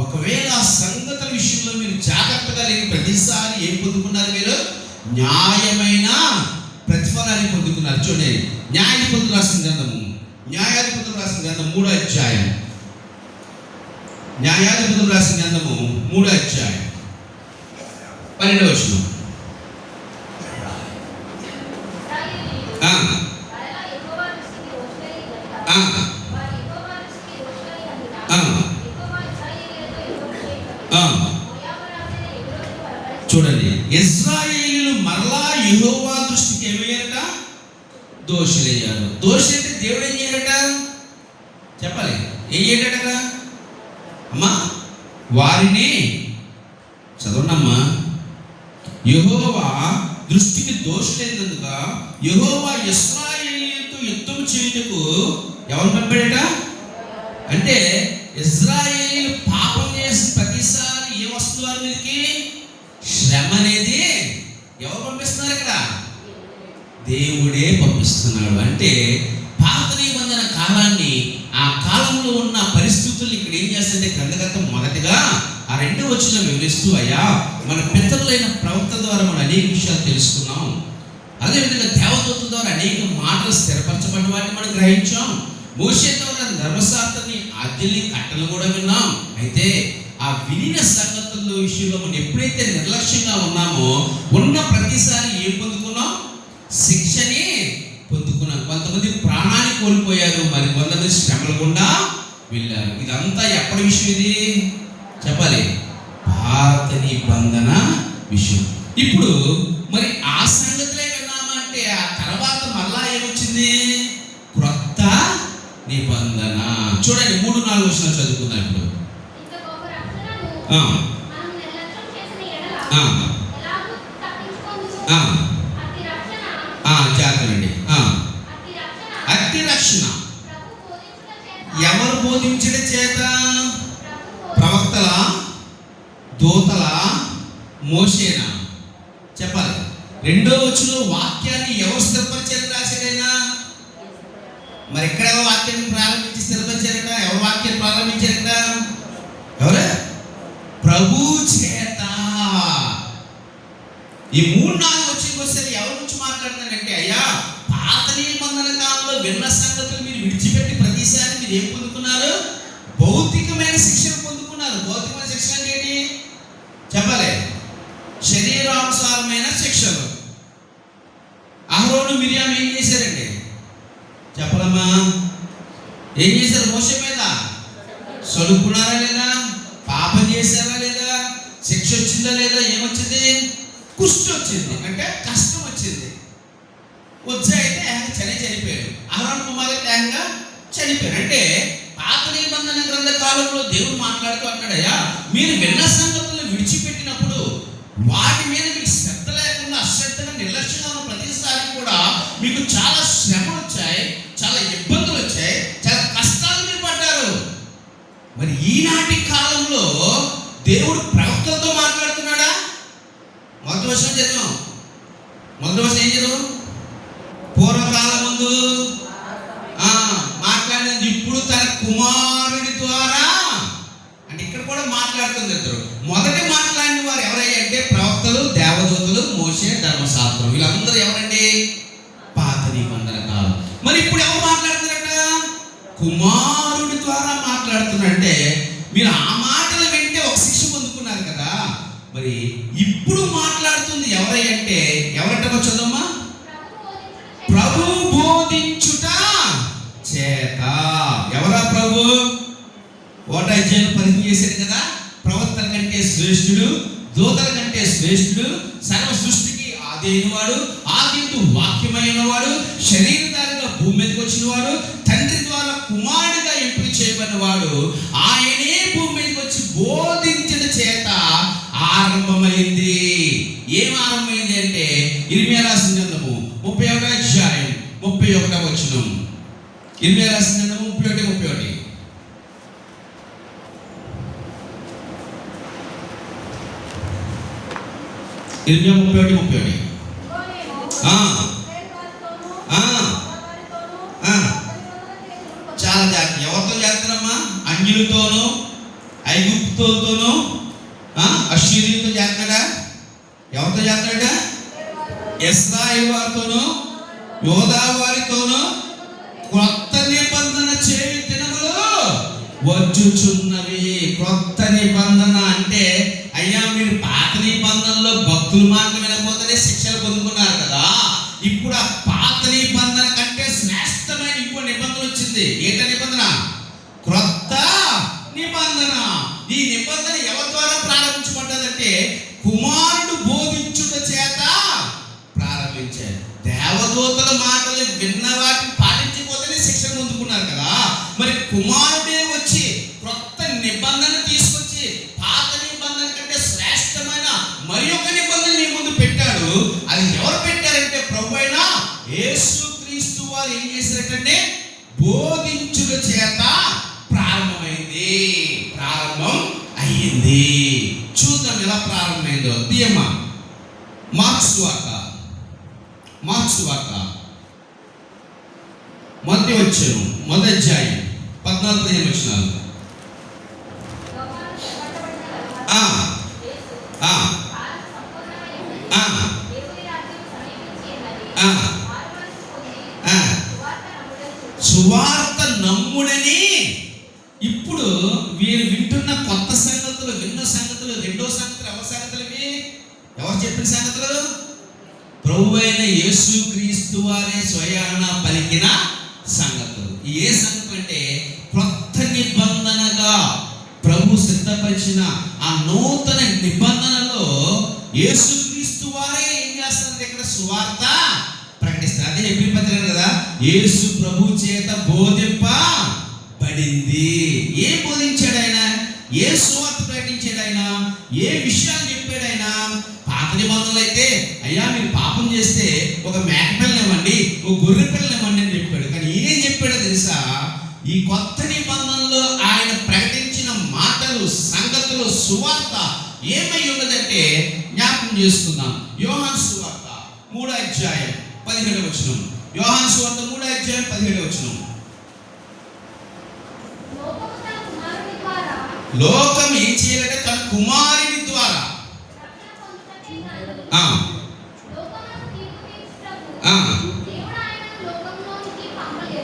ఒకవేళ ఆ సంగతుల విషయంలో మీరు జాగ్రత్తగా లేని ప్రతిసారి ఏం పొందుకున్నారు? మీరు న్యాయమైన ప్రతిఫలాన్ని పొందుకున్నారు. చూడండి, న్యాయాధిపతులు రాసిన గ్రంథము, న్యాయాధిపతులు రాసిన గ్రంథం 3వ అధ్యాయం, న్యాయాధిపతులు రాసిన గ్రంథము 3వ అధ్యాయం 12వ వచనం. చూడండి, ఇశ్రాయేలీయులు మరలా యెహోవా దృష్టికి ఏమయ్యారట? దోషులయ్యారు. దోషి అంటే దేవుడు ఏం చేయడట చెప్పాలి. ఏం చేయడట అమ్మా? వారిని చదవనమ్మా. యెహోవా దృష్టికి దోషులైనందుక యెహోవా ఇశ్రాయేలీయులతో యుద్ధం చేయుటకు ఎవరు పంపాడట? అంటే ఇశ్రాయేలీయులు పాపం చేసిన ప్రతిసారి ఏ వస్తుంది వారి మీదకి? శ్రమ అనేది ఎవరు పంపిస్తున్నారు? ఇక్కడ దేవుడే పంపిస్తున్నాడు. అంటే పాత నిబంధన కాలాన్ని, ఆ కాలంలో ఉన్న పరిస్థితులు ఇక్కడ ఏం చేస్తుంటే గ్రంథకర్త మొదటిగా ఆ 2వ వచనం వివరిస్తూ, అయ్యా మన పితరులైన ప్రవక్త ద్వారా మనం అనేక విషయాలు తెలుసుకున్నాం, అదేవిధంగా దేవదూతల ద్వారా అనేక మాటలు స్థిరపరచబడిన వాటిని మనం గ్రహించాం, మోషే ద్వారా ధర్మశాస్త్రాన్ని ఆజ్ఞల్ని కట్టలు కూడా విన్నాం. అయితే ఆ వినిన సంగతుల విషయంలో మనం ఎప్పుడైతే నిర్లక్ష్యంగా ఉన్నామో ఉన్న ప్రతిసారి ఏం పొందుకున్నాం? శిక్షని పొందుకున్నాం. కొంతమంది ప్రాణాన్ని కోల్పోయారు, మరి కొంతమంది శ్రమలు గుండా వెళ్ళారు. ఇదంతా ఎప్పటి విషయం? ఇది చెప్పాలి, పాత నిబంధన విషయం. ఇప్పుడు మరి ఆ సంగతులే విన్నామంటే ఆ తర్వాత మళ్ళా ఏమొచ్చింది? క్రొత్త నిబంధన. చూడండి, 3-4 వచనాలు చదువుకుందాం ఇప్పుడు. జాగ్రత్తండి. అట్టి రక్షణ ఎవరు బోధించడం చేత? ప్రవక్తల, దూతల, మోషేనా? చెప్పాలి. 2వ వచనంలో వాక్యాన్ని ఎవరు స్థిరపరిచారని రాశాడైనా? మరి ఎక్కడ వాక్యాన్ని ప్రారంభించి స్థిరపరిచారట? ఎవరు వాక్యాన్ని ప్రారంభించారట? ఎవరు? ప్రభు చేత. ఈ 3-4 వచ్చేసరి ఎవరి గురించి మాట్లాడుతున్నానంటే, అయ్యా పాత నిబంధన కాలంలో విన్న సంగతులు మీరు విడిచిపెట్టి ప్రతిసారి మీరు ఏం పొందుకున్నారు? భౌతికమైన శిక్షణ పొందుకున్నారు. భౌతికమైన శిక్షణ అంటే ఏంటి చెప్పాలి? శరీరానుసారమైన శిక్షలు. అహరోను మిరియాం ఏం చేశారండి చెప్పలమ్మా? ఏం చేశారు? మోషే మీద సలుపుకున్నారా లేదా? పాపం చేశారా లేదా? శిక్ష వచ్చిందా లేదా? ఏమొచ్చింది? కుష్టి వచ్చింది, అంటే కష్టం వచ్చింది. అయితే చనిపోయాడు. అహరోను కుమారుడు ఏకంగా చనిపోయాడు. అంటే పాత నిబంధన గ్రంథ కాలంలో దేవుడు మాట్లాడుతూ అంటాడయ్యా, మీరు విన్న సంగతులను విడిచిపెట్టినప్పుడు వాటి మీద మీకు శ్రద్ధ లేకుండా అశ్రద్ధగా నిర్లక్ష్యంగా ఉన్న ప్రతిసారి కూడా మీకు చాలా శ్రమలు వచ్చాయి, చాలా ఇబ్బందులు వచ్చాయి, చాలా కష్టాలు మీరు పడ్డారు. మరి ఈనాటి కాలంలో దేవుడు ప్రవక్తలతో మాట్లాడుతున్నాడా? మొదటి వర్షం చదివాం. మొదటి వర్షం ఏం చదువు? పూర్వకాలమందు మాట్లాడినది ఇప్పుడు తన కుమారుడి ద్వారా. అంటే ఇక్కడ కూడా మాట్లాడుతుంది ఇద్దరు. మొదటి మాట్లాడిన వారు ఎవరయ్యా అంటే ప్రవక్తలు, దేవదూతలు, మోషే, ధర్మశాస్త్రం. వీళ్ళందరూ ఎవరండి? పాత నిబంధన కాలం. మరి ఇప్పుడు ఎవరు మాట్లాడుతున్నారట? కుమారుడి ద్వారా మాట్లాడుతున్నారంటే మీరు ఆ మాటలు వింటే ఒక శిక్ష పొందుకున్నారు కదా. మరి ఇప్పుడు మాట్లాడుతుంది ఎవరయ్యా అంటే ఎవరంటే చదవమ్మా. ప్రభు బోధించుట చేత. ఎవరా ప్రభు? 1:10 చేశాడు కదా. ప్రవక్తల కంటే శ్రేష్ఠుడు, దూతల కంటే శ్రేష్ఠుడు, సర్వ సృష్టికి ఆదివాడు, ఆదిందు వాక్యమైన వాడు, శరీరధారిగా భూమి మీదకి వచ్చిన వాడు, తండ్రి ద్వారా కుమారుడిగా ఎంపిక చేయబడిన వాడు, ఆయనే భూమి మీదకి వచ్చి బోధించిన చేత ఆరంభమైంది. ఏం ఆరంభమైంది అంటే ఇర్మియా రాసిన గ్రంథము 31:31. ఇర్మియా రాసిన గ్రంథము 31:31. ఇర్మియా 31:31. చాలా జాగ్రత్త. ఎవరితో చేస్తారమ్మా? అన్యులతోనూ, ఐగుప్తులతోనూ, అశ్షూరీయులతో చేస్తాడా? ఎవరితో చేస్తాడా? ఇశ్రాయేలు వారితోనూ, యోధా వారితోనూ క్రొత్త నిబంధన చేయు దినములు వచ్చుచున్నవి. క్రొత్త నిబంధన అంటే అయ్యా మీరు పాత నిబంధనలో భక్తుల మాట వినకపోతేనే శిక్షలు పొందుకున్నారు కదా. ఇప్పుడు ఆ పాత నిబంధన కంటే శ్రేష్టమైన ఇంకో నిబంధన వచ్చింది. ఏంట నిబంధన? క్రొత్త నిబంధన. ఈ నిబంధన ఎవరి ద్వారా ప్రారంభించబడ్డదంటే కుమారుడు బోధించుట చేత ప్రారంభించారు. దేవదూతల మాటలు విన్న వాటిని పాటించకపోతేనే శిక్షణ పొందుకున్నారు కదా. మరి కుమారుడే వచ్చి క్రొత్త నిబంధన తీసుకొచ్చి పాత నిబంధన కంటే శ్రేష్టమైన మరి ఒక నిబంధన నీ ముందు పెట్టాడు. అది ఎవరు పెట్టారంటే ప్రభు అయిన యేసుక్రీస్తు వారు ఏం చేశారంటే బోధించుట చేత ప్రారంభమైంది. ప్రారంభం అయ్యింది. చూద్దాం ఎలా ప్రారంభమైందో. తీయమ్మా మార్క్స్ వార్త మొదటి వచ్చాను, మొదటి అధ్యాయం 14-15 వచనాలు. సువార్త నమ్ముడని. ఇప్పుడు వీరు వింటున్న కొత్త సంగతులు, విన్న సంగతులు, రెండో సంగతులు ఎవరి సంగతులు? ఎవరు చెప్పిన సంగతులు? ప్రభు అయిన యేసుక్రీస్తు వారే స్వయాన పలికిన సంగతులు. ఏ సంగతులు అంటే క్రొత్త నిబంధనగా ప్రభు సిద్ధపరిచిన ఆ నూతన నిబంధనలో యేసుక్రీస్తు వారే ఏం చేస్తారు? ఇక్కడ సువార్త ప్రకటిస్తారు. అదే హెబ్రీ పత్రిక కదా, యేసు ప్రభు చేత బోధింపబడింది. ఏ బోధించాడు ఆయన? ఏ సువార్త ప్రకటించాడు ఆయన? ఏ విషయాలు చెప్పాడు ఆయన? పాత నిబంధనలు అయితే అయ్యా మీరు పాపం చేస్తే ఒక మేక పిల్లని ఇవ్వండి, ఒక గొర్రె పిల్లని ఇవ్వండి అని చెప్పాడు. కానీ ఏం చెప్పాడో తెలుసా? ఈ కొత్త నిబంధనలో ఆయన ప్రకటించిన మాటలు, సంగతులు, సువార్త ఏమై ఉన్నదంటే జ్ఞాపకం చేసుకుందాం. యోహాను సువార్త 3:17. యోహాను సువార్త 3:17. లోకం ఏం చేయాలంటే తన కుమారుని ద్వారా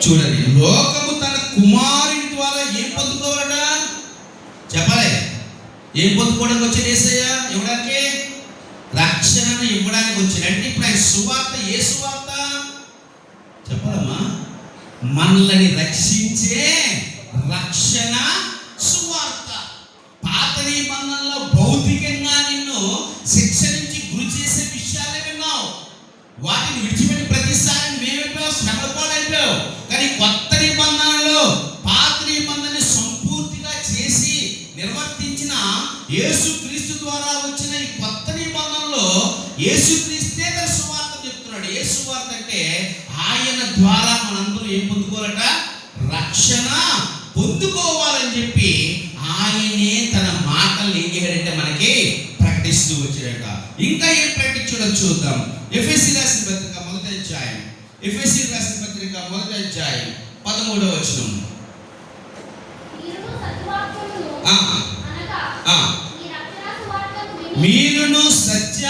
చూడండి, లోకము తన కుమారుని ద్వారా ఏం పొందుకోవాలట చెప్పలే. ఏం పొందుకోవడానికి వచ్చాడు యేసయ్య? ఇవ్వడానికి, రక్షణను ఇవ్వడానికి వచ్చాడు. అంటే ఇప్పుడు ఆయన సువార్త ఏ సువార్త చెప్పాలమ్మా? మనల్ని రక్షించే రక్షణ సువార్త. పాత నిబంధనలో భౌతికంగా నిన్ను శిక్ష నుంచి గురి చేసే విషయాలే విన్నావు. వాటిని విడిచిపెట్టి ప్రతిసారి మేమైపోయావు, శ్రమపడైపోయావు. కానీ కొత్త నిబంధనలో పాత నిబంధనని సంపూర్తిగా చేసి నిర్వర్తించిన యేసుక్రీస్తు ద్వారా వచ్చిన ఈ కొత్త నిబంధనలో యేసుక్రీస్తే తన సువార్త చెప్తున్నాడు. ఏ సువార్త అంటే ఆయన ద్వారా మనందరూ ఏం పొందుకోవాలట? రక్షణ పొందుకోవాలని చెప్పి ఆయనే తన మాటలు ఏం చేయాలంటే మనకి ప్రకటిస్తూ వచ్చాడట. ఇంకా ఏం ప్రకటించడం చూద్దాం. ఎఫెసీ రాసిన పత్రిక 1వ అధ్యాయం ఎఫెసీయులకు రాసిన పత్రిక 1వ అధ్యాయం 13వ వచనం. మీరును సత్య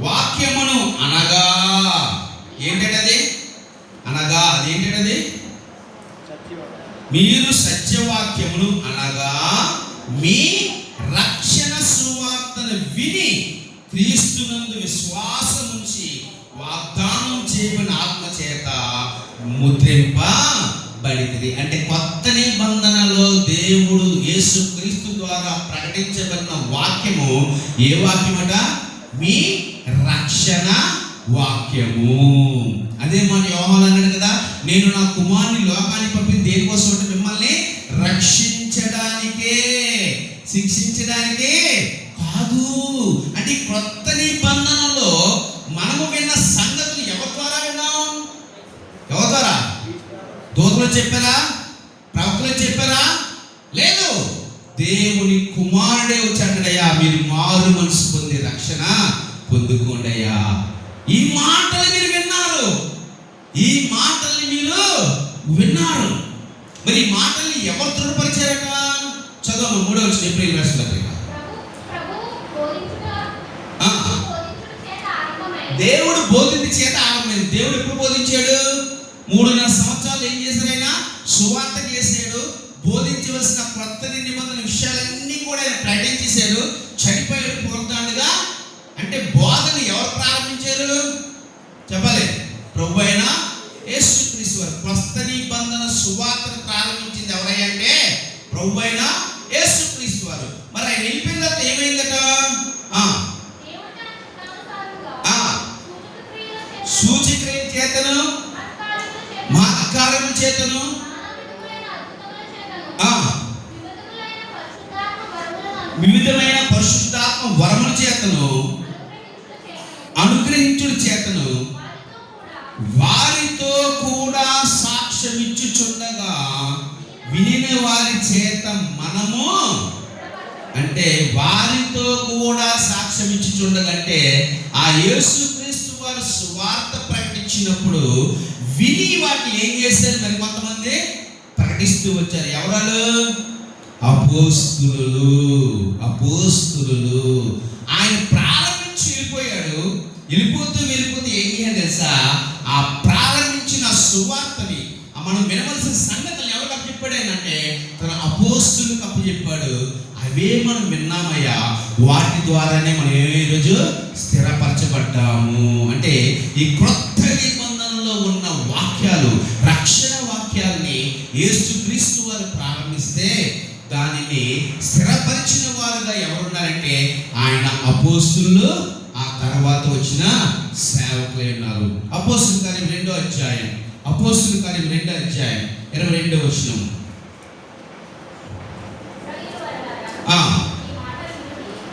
వాక్యమును అనగా ఏంటది? అనగా అదేంటది? మీరు సత్యవాక్యమును అనగా మీ రక్షణ సువార్తను విని క్రీస్తునందు విశ్వాసం ఉంచి వాగ్దానం చేయబడిన ఆత్మ చేత ముద్రింపబడినది. అంటే కొత్త నిబంధనలో దేవుడు యేసు క్రీస్తు ద్వారా ప్రకటించబడిన వాక్యము ఏ వాక్యమట? మీ రక్షణ వాక్యము. అదే మన యోహాను అన్నాడు కదా, నేను నా కుమారుని లోకానికి పంపింది దేనికోసం అంటే మిమ్మల్ని రక్షించడానికే, శిక్షించడానికే కాదు. అంటే కొత్త నిబంధనలో మనము విన్న సంగతులు ఎవరి ద్వారా విన్నాం? ఎవరి ద్వారా? దూతలు చెప్పారా? ప్రవక్తలు చెప్పారా? లేదు. దేవుని కుమారుడే వచ్చాడయ్యా, మీరు మారు మనసు పొంది రక్షణ పొందుకోండి అయ్యా. ఈ మాటలు మీరు విన్నారు, ఈ మాటల్ని మీరు విన్నారు. మరి ఈ మాటల్ని ఎవరు దృఢపరిచారట? చదువు 3వ వచనం ఏప్రిల్ రాసిన పత్రిక. దేవుడు బోధించి చేత ఆరంభమైంది. దేవుడు ఎప్పుడు బోధించాడు? 3.5 సంవత్సరాలు ఏం చేశాడు? ఆయన సువార్త చేశాడు. బోధించవలసిన కొత్త నిబంధన విషయాలన్నీ కూడా ఆయన ప్రకటించేశాడు. చనిపోయాడు పునరుద్ధానుడుగా. అంటే బోధన ఎవరు ప్రారంభించారు చెప్పాలి? ప్రభు అయిన యేసుక్రీస్తు వారు. కొత్త నిబంధన సువార్తను ప్రారంభించింది ఎవరయ్యా అంటే ప్రభు అయిన యేసుక్రీస్తు వారు. మరి ఆయన వెళ్ళిపోయిన తర్వాత ఏమైందట? సూచక్రియ చేతను, మహత్కార్యముల చేతను, వివిధమైన పరిశుద్ధాత్మ వరముల చేతను, అనుగ్రహించుల చేతను వారితో కూడా సాక్ష్యం ఇచ్చుచుండగా వినిన వారి చేత మనము, అంటే వారితో కూడా సాక్ష్యం ఇచ్చుచుండగా అంటే ఆ యేసుక్రీస్తు వారు సువార్త ప్రకటించినప్పుడు విని వాటిని ఏం చేశారు? మరి కొంతమంది ప్రకటిస్తూ వచ్చారు. ఎవరు? అపోస్తులు. అపోస్తులు. ఆయన ప్రారంభించి వెళ్ళిపోయాడు. వెళ్ళిపోతూ ఏం చేయాలి తెలుసా? ఆ ప్రారంభించిన సువార్తని మనం వినవలసిన సంగతులు ఎవరికి అప్పచెప్పాడేనంటే తన అపోస్తులకు అప్పచెప్పాడు. అవే మనం విన్నామయ్యా. వాటి ద్వారానే మనం ఈరోజు స్థిరపరచబడ్డాము. అంటే ఈ క్రొత్త నిబంధనలో ఉన్న వాక్యాలు, రక్షణ వాక్యాల్ని యేసుక్రీస్తు వారు ప్రారంభిస్తే దానిని స్థిరపరిచిన వారుగా ఎవరున్నారంటే ఆయన అపోస్తులు, ఆ తర్వాత వచ్చిన సేవకులే ఉన్నారు. అపోస్తుల కార్యం 2వ అధ్యాయం, అపోస్తుల కార్యం 2వ అధ్యాయం 22వ వచనం.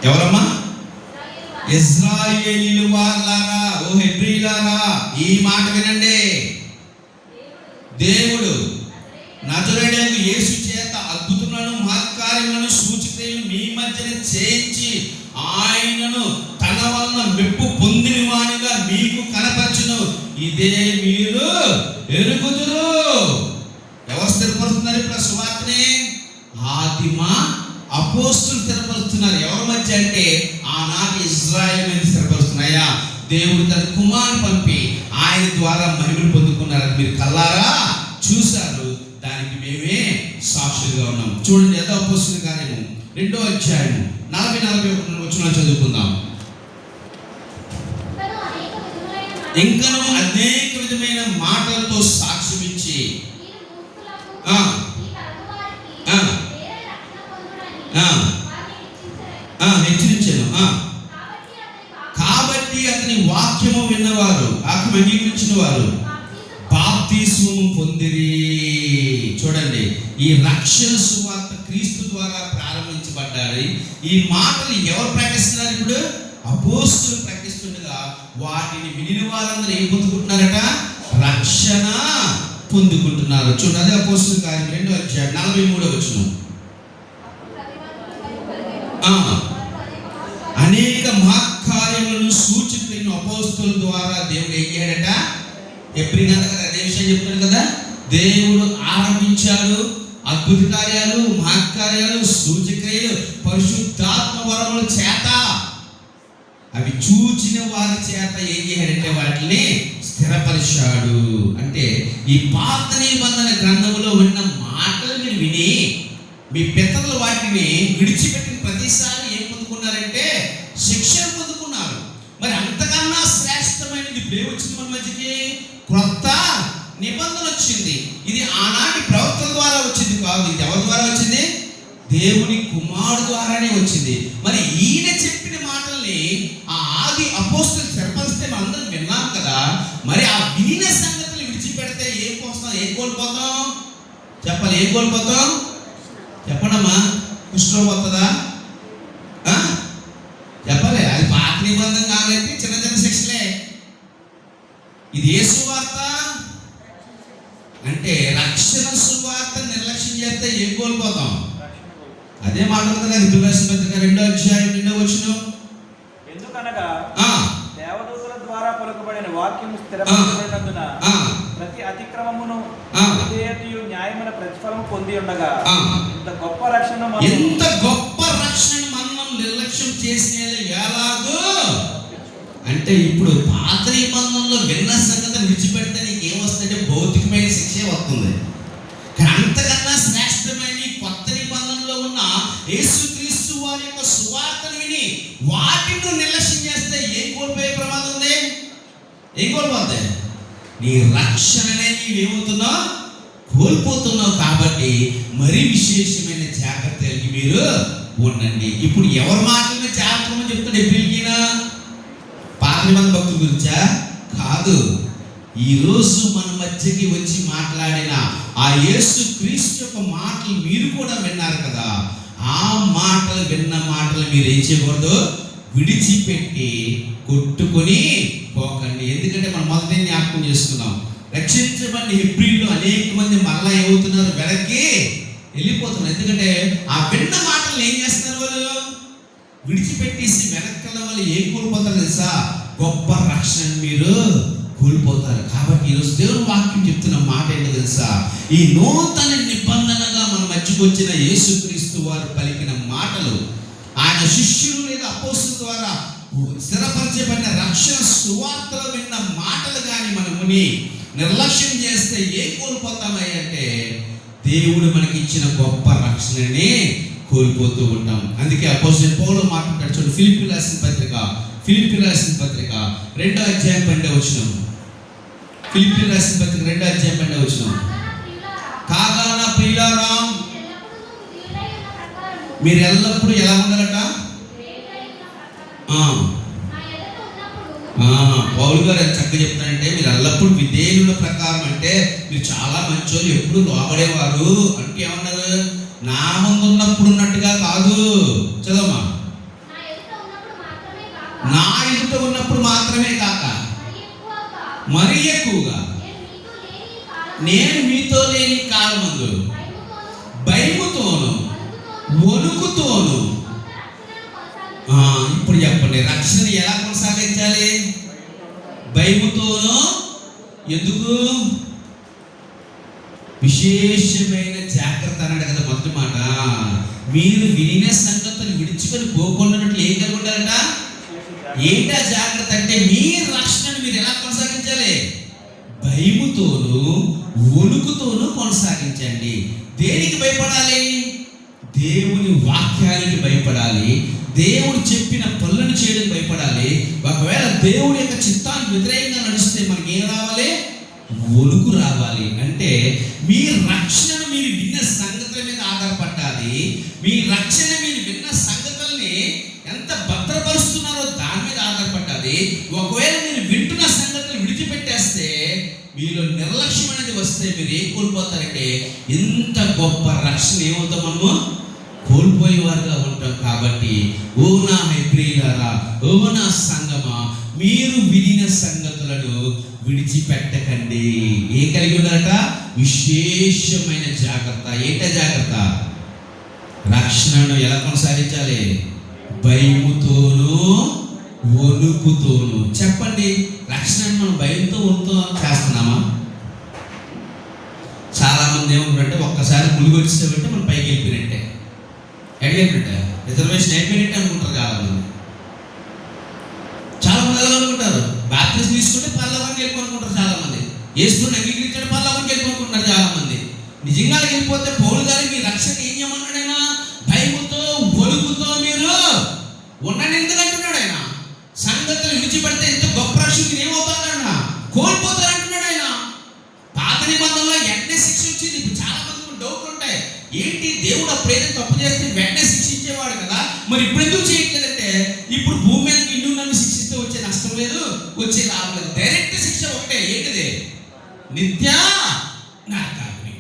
ఎవరమ్మా? ఇశ్రాయేలీయుల వారలారా, ఓ హెబ్రీయులారా, ఈ మాట వినండి. దేవుడు నజరేయుడైన యేసు చేత అద్భుతములను, మహత్కార్యములను, సూచక్రియలను మీ మధ్యన చేయించి ఆయనను తన వలన మెప్పు పొందిన వానిగా మీకు కనపరచును. ఇదే మీరు ఎరుగుదురు. ఎవరు స్థిరపరుస్తున్నారు ఇప్పుడు సువార్తని? ఆదిమ అపోస్తులు స్థిరపరుస్తున్నారు. ఎవరి మధ్య అంటే ఆనాటి ఇశ్రాయేలు మీద స్థిరపరుస్తున్నాయా. దేవుడు తన కుమారుని పంపి ఆయన ద్వారా మహిమను పొందుకున్నారని మీరు కల్లారా చూశారు. దానికి మేమే సాక్షులుగా ఉన్నాం. చూడండి, ఏదో అపోస్తుల కార్యము 2వ అధ్యాయం 40-41 వచనాలు చదువుకుందాం. ఇంకను అనేక విధమైన మాటలతో సాక్ష్యం ఇచ్చి హెచ్చరించాను. కాబట్టి అతని వాక్యము విన్నవారు, ఆత్మ అంగీకరించిన వారు బాప్తిస్మము పొందిరి. చూడండి, ఈ రక్షణ సువార్త క్రీస్తు ద్వారా ప్రారంభించబడ్డారు. ఈ మాటలు ఎవరు ప్రకటిస్తున్నారు? ఇప్పుడు అపోస్తులు ప్రకటిస్తుండగా వాటిని వినిన వారందరూ ఏం పొందుకుంటున్నారట? రక్షణ పొందుకుంటున్నారు. చూడండి, అదే అపోస్తుల కార్యం 2వ అధ్యాయం 43వ వచనం. అనేక మహత్కార్యములను, సూచక్రియలను అపోస్తుల ద్వారా దేవుడు ఏం చేయాడట? హెబ్రీ గ్రంథం అదే విషయం చెప్తాడు కదా, దేవుడు ఆరంభించాడు అద్భుత కార్యాలు, మహత్కార్యాలు, సూచక్రియలు పరిశుద్ధాత్మ వరముల చేత, అవి చూచిన వారి చేత ఏం చేయాడంటే వాటిని స్థిరపరిచాడు. అంటే ఈ పాత నిబంధన గ్రంథంలో ఉన్న మాటలు మీరు విని మీ పితరులు వాటిని విడిచిపెట్టిన ప్రతిసారి ఏం పొందుకున్నారంటే శిక్షణ పొందుకున్నారు. మరి అంతకన్నా శ్రేష్టమైనది ఇప్పుడు ఏమొచ్చింది మన మధ్యకి? క్రొత్త నిబంధన వచ్చింది. ఇది ఆనాటి ప్రవక్తల ద్వారా వచ్చింది కాదు, ఇది ఎవరి ద్వారా వచ్చింది? దేవుని కుమారుడు ద్వారానే వచ్చింది. మరి ఈయన చెప్పిన మాటల్ని ఆ ఆది అపోస్తలులు స్థిరపరిస్తే మనం అందరం విన్నాం కదా. మరి ఆ వినిన సంగతులు విడిచిపెడితే ఏం కోల్పోతాం? చెప్పాలి, ఏం కోల్పోతాం? చెప్పండమ్మా. కుష్ఠరోగం వస్తుందా? చెప్పాలి. అది పాత నిబంధన కాబట్టి చిన్న చిన్న శిక్షలే. ఇది ఏ సువార్త అంటే రక్షణ సువార్త నిర్లక్ష్యం చేస్తే ఏం కోల్పోతాం? అదే మాట్లాడుతున్నా హిబ్రీ రాసిన పత్రిక 2వ అధ్యాయం 2వ వచనం. ఎందుకనగా దేవదూతల ద్వారా పలుకబడిన వాక్యము స్థిరపరచబడినందున ప్రతి అతిక్రమమును విధేయతయు న్యాయమైన ప్రతిఫలము పొంది ఉండగా ఇంత గొప్ప రక్షణ మనం నిర్లక్ష్యం చేసిన ఎలాగో అంటే ఇప్పుడు పాత నిబంధనలో విన్న సంగతి విడిచిపెడితే నీకు ఏమొస్తుందంటే భౌతికమైన శిక్షే వస్తుంది. కానీ అంతకన్నా శ్రేష్టమైన కొత్త నిబంధనలో ఉన్న యేసుక్రీస్తు వారి యొక్క సువార్తను విని వాటిని నిర్లక్ష్యం చేస్తే ఏం కోల్పోయే ప్రమాదం ఉంది? ఏం కోల్పోతాయి? నీ రక్షణనే నీవేమవుతున్నావు? కోల్పోతున్నావు. కాబట్టి మరీ విశేషమైన జాగ్రత్తలకి మీరు ఉండండి. ఇప్పుడు ఎవరి మాటల మీద జాగ్రత్తగా చెప్తాడు ఎబ్రిల్కినా? పాత నిబంధన భక్తుల గురించా? కాదు. ఈరోజు మన మధ్యకి వచ్చి మాట్లాడిన ఆ యేసు క్రీస్తు యొక్క మాటలు మీరు కూడా విన్నారు కదా. ఆ మాటలు విన్న మాటలు మీరు ఏం చేయకూడదు? విడిచిపెట్టి కొట్టుకొని పోకండి. ఎందుకంటే మనం మొదటి జ్ఞాపకం చేసుకున్నాం, రక్షించబడిన హెబ్రీయులు అనేక మంది మరలా ఏమవుతున్నారు? వెనక్కి వెళ్ళిపోతున్నారు. ఎందుకంటే ఆ విన్న మాటలు ఏం చేస్తున్నారు? వాళ్ళు విడిచిపెట్టేసి వెనక్కల వాళ్ళు ఏం కోల్పోతారు తెలుసా? గొప్ప రక్షణ మీరు కోల్పోతారు. కాబట్టి ఈరోజు దేవుని వాక్యం చెప్తున్న మాట ఏంటో తెలుసా? ఈ నూతన నిబంధనగా మన మధ్యకు వచ్చిన యేసుక్రీస్తు వారు పలికిన మాటలు, ఆయన శిష్యులు లేదా అపోస్తలుల ద్వారా స్థిరపరచబడిన రక్షణ సువార్తలో విన్న మాటలు కానీ మనముని నిర్లక్ష్యం చేస్తే ఏం కోల్పోతామయ్య అంటే దేవుడు మనకి ఇచ్చిన గొప్ప రక్షణని కోల్పోతూ ఉంటాం. అందుకే అపోస్తలుడు పౌలు మాట్లాడాడు చూడండి, ఫిలిప్పీ రాసిన పత్రిక 2వ అధ్యాయం 12వ వచనం. ఫిలిప్పీ రాసిన పత్రిక 2వ అధ్యాయం 12వ వచనం. కాగా నా ప్రియులారా, మీరు ఎల్లప్పుడూ ఎలా ఉండాలట? పౌలు గారు ఎంత చక్కగా చెప్తారంటే మీరు ఎల్లప్పుడూ విధేయుల ప్రకారం అంటే మీరు చాలా మంచోళ్ళు, ఎప్పుడు లోబడేవారు అంటే ఏమన్నారు? నా ముందు ఉన్నప్పుడు ఉన్నట్టుగా కాదు. చదవమా. నా ఎదుట ఉన్నప్పుడు మాత్రమే కాక మరి ఎక్కువగా నేను మీతో లేని కాలమందు భయముతోను వణుకుతోను. ఇప్పుడు చెప్పండి, రక్షణ ఎలా కొనసాగించాలి? భయముతోను. ఎందుకు? విశేషమైన జాగ్రత్త అన్నాడు కదా మొదటి మాట. మీరు వినిన సంగతులు విడిచికొని పోకుండా ఏం కలిగి ఉండాలట? ఏంటా జాగ్రత్త అంటే మీ రక్షణను మీరు ఎలా కొనసాగించాలి? భయముతోను వణుకుతోను కొనసాగించండి. దేనికి భయపడాలి? దేవుని వాక్యానికి భయపడాలి. దేవుడు చెప్పిన పనులను చేయడానికి భయపడాలి. ఒకవేళ దేవుడి యొక్క చిత్తానికి వ్యతిరేకంగా నడిస్తే మనకి ఏం రావాలి? వణుకు రావాలి. అంటే మీ రక్షణను మీరు విన్న సంగతుల మీద ఆధారపడాలి. మీ రక్షణ మీరు విన్న సంగతుల్ని ఎంత భద్రపరుస్తున్నారో దాని మీద ఆధారపడాలి. ఒకవేళ మీరు వింటున్న సంగతులు విడిచిపెట్టేస్తే మీలో నిర్లక్ష్యం అనేది వస్తే మీరు ఏం కోల్పోతారంటే ఇంత గొప్ప రక్షణ ఏమవుతాం? మనము కోల్పోయేవారుగా ఉంటాం. కాబట్టి ఓ నా హెబ్రీయులారా, ఓ నా సంగమా, మీరు వినిన సంగతులను విడిచిపెట్టకండి. ఏం కలిగి ఉన్నారట? విశేషమైన జాగ్రత్త. ఏంట జాగ్రత్త? రక్షణను ఎలా కొనసాగించాలి? భయముతోను వణుకుతోను. చెప్పండి, రక్షణను మనం భయంతో వణుకుతో చేస్తున్నామా? అనుకుంటే ఒక్కసారి ములుగు వచ్చేసామంటే మనం పైకి వెళ్ళిపోయినట్టే. ఎడిగినట్టే రిజర్వేషన్ అయిపోయినట్టే అనుకుంటారు చాలా మంది అలాగే అనుకుంటారు. బాప్టిజం తీసుకుంటే పరలోకానికి వెళ్ళిపోనుకుంటారు చాలా మంది. యేసుని అంగీకరించాడు పరలోకానికి వెళ్ళిపోనుకుంటారు చాలా మంది. నిజంగా వెళ్ళిపోతే పౌలు గారు మీ రక్షణ ఏం చేయమన్నాడు ఆయన? భయముతో ఒలుగుతో మీరు ఉండని ఎందుకు అంటున్నాడు ఆయన? సంగతులు విడిచిపెడితే ఎంత గొప్ప రక్షణ ఏమవుతాడన్న కోల్పోతారు అంటున్నాడు ఆయన. పాత నిబంధనలో వెంటనే శిక్ష వచ్చింది. ఇప్పుడు చాలా మంది డౌట్లు ఉంటాయి, ఏంటి దేవుడు అప్పుడు ఏదైనా తప్పు చేస్తే వెంటనే శిక్షించేవాడు కదా, మరి ఇప్పుడు ఎందుకు చేయట్లేదంటే ఇప్పుడు భూమి మీద నిన్ను నన్ను శిక్షిస్తే వచ్చే నష్టం లేదు, వచ్చే లాభం లేదు. డైరెక్ట్ శిక్ష ఒకటే, ఏంటిది? నిత్య నరకాగ్ని.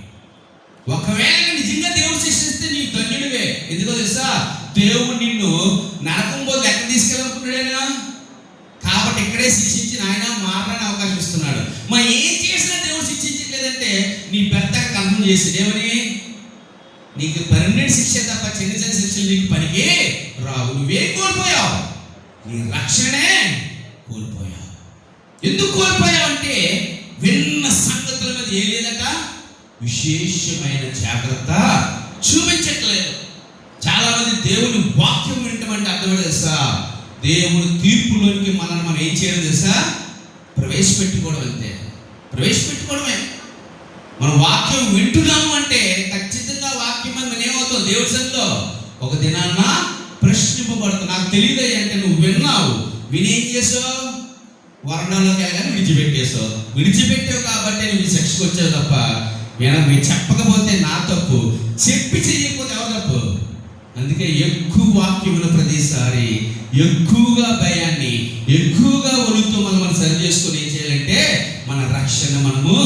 ఒకవేళ నిజంగా దేవుడు శిక్షిస్తే నీ ధన్యుడివే. ఎందుకో తెలుసా? దేవుడు నిన్ను నరకం పోతే ఎక్కడ తీసుకెళ్ళాలనుకున్నాడైనా, కాబట్టి ఇక్కడే శిక్షించి ఆయన మారడానికి అవకాశం ఇస్తున్నాడు. మరి ఏం చేసినా దేవుడు శిక్షించట్లేదంటే నీ పెద్ద కన్ఫర్మ్ చేసేది ఏమని? నీకు పర్మనెంట్ శిక్ష తప్ప చిన్న చిన్న శిక్షలు నీకు పనికి రావు. నువ్వేం కోల్పోయావు? నీ రక్షణే కోల్పోయావు. ఎందుకు కోల్పోయావు అంటే విన్న సంగతుల మీద ఏం లేదట, విశేషమైన జాగ్రత్త చూపించట్లేదు. చాలా మంది దేవుని వాక్యం వింటామంటే అర్థం తెలుసా? దేవుని తీర్పులోనికి మనం ఏం చేయడం తెలుసా? ప్రవేశపెట్టుకోవడం. అంతే, ప్రవేశపెట్టుకోవడమే. మనం వాక్యం వింటున్నాము అంటే ఖచ్చితంగా వాక్యం మనం ఏమవుతావు? దేవుడి సన్నిధిలో ఒక దినాన్న ప్రశ్నింపబడుతుంది. నాకు తెలియదు అంటే నువ్వు విన్నావు, వినేం చేసావు? వర్ణంలోకి వెళ్ళగానే విడిచిపెట్టేసావు. విడిచిపెట్టావు కాబట్టి నువ్వు శిక్షకు వచ్చావు తప్ప మీరు చెప్పకపోతే నా తప్పు, చెప్పి చెయ్యకపోతే ఎవరు తప్పు? అందుకే ఎక్కువ వాక్యముల ప్రతిసారి ఎక్కువగా భయాన్ని ఎక్కువగా వణుకుతూ మనం సరి చేసుకొని ఏం చేయాలంటే మన రక్షణ మనము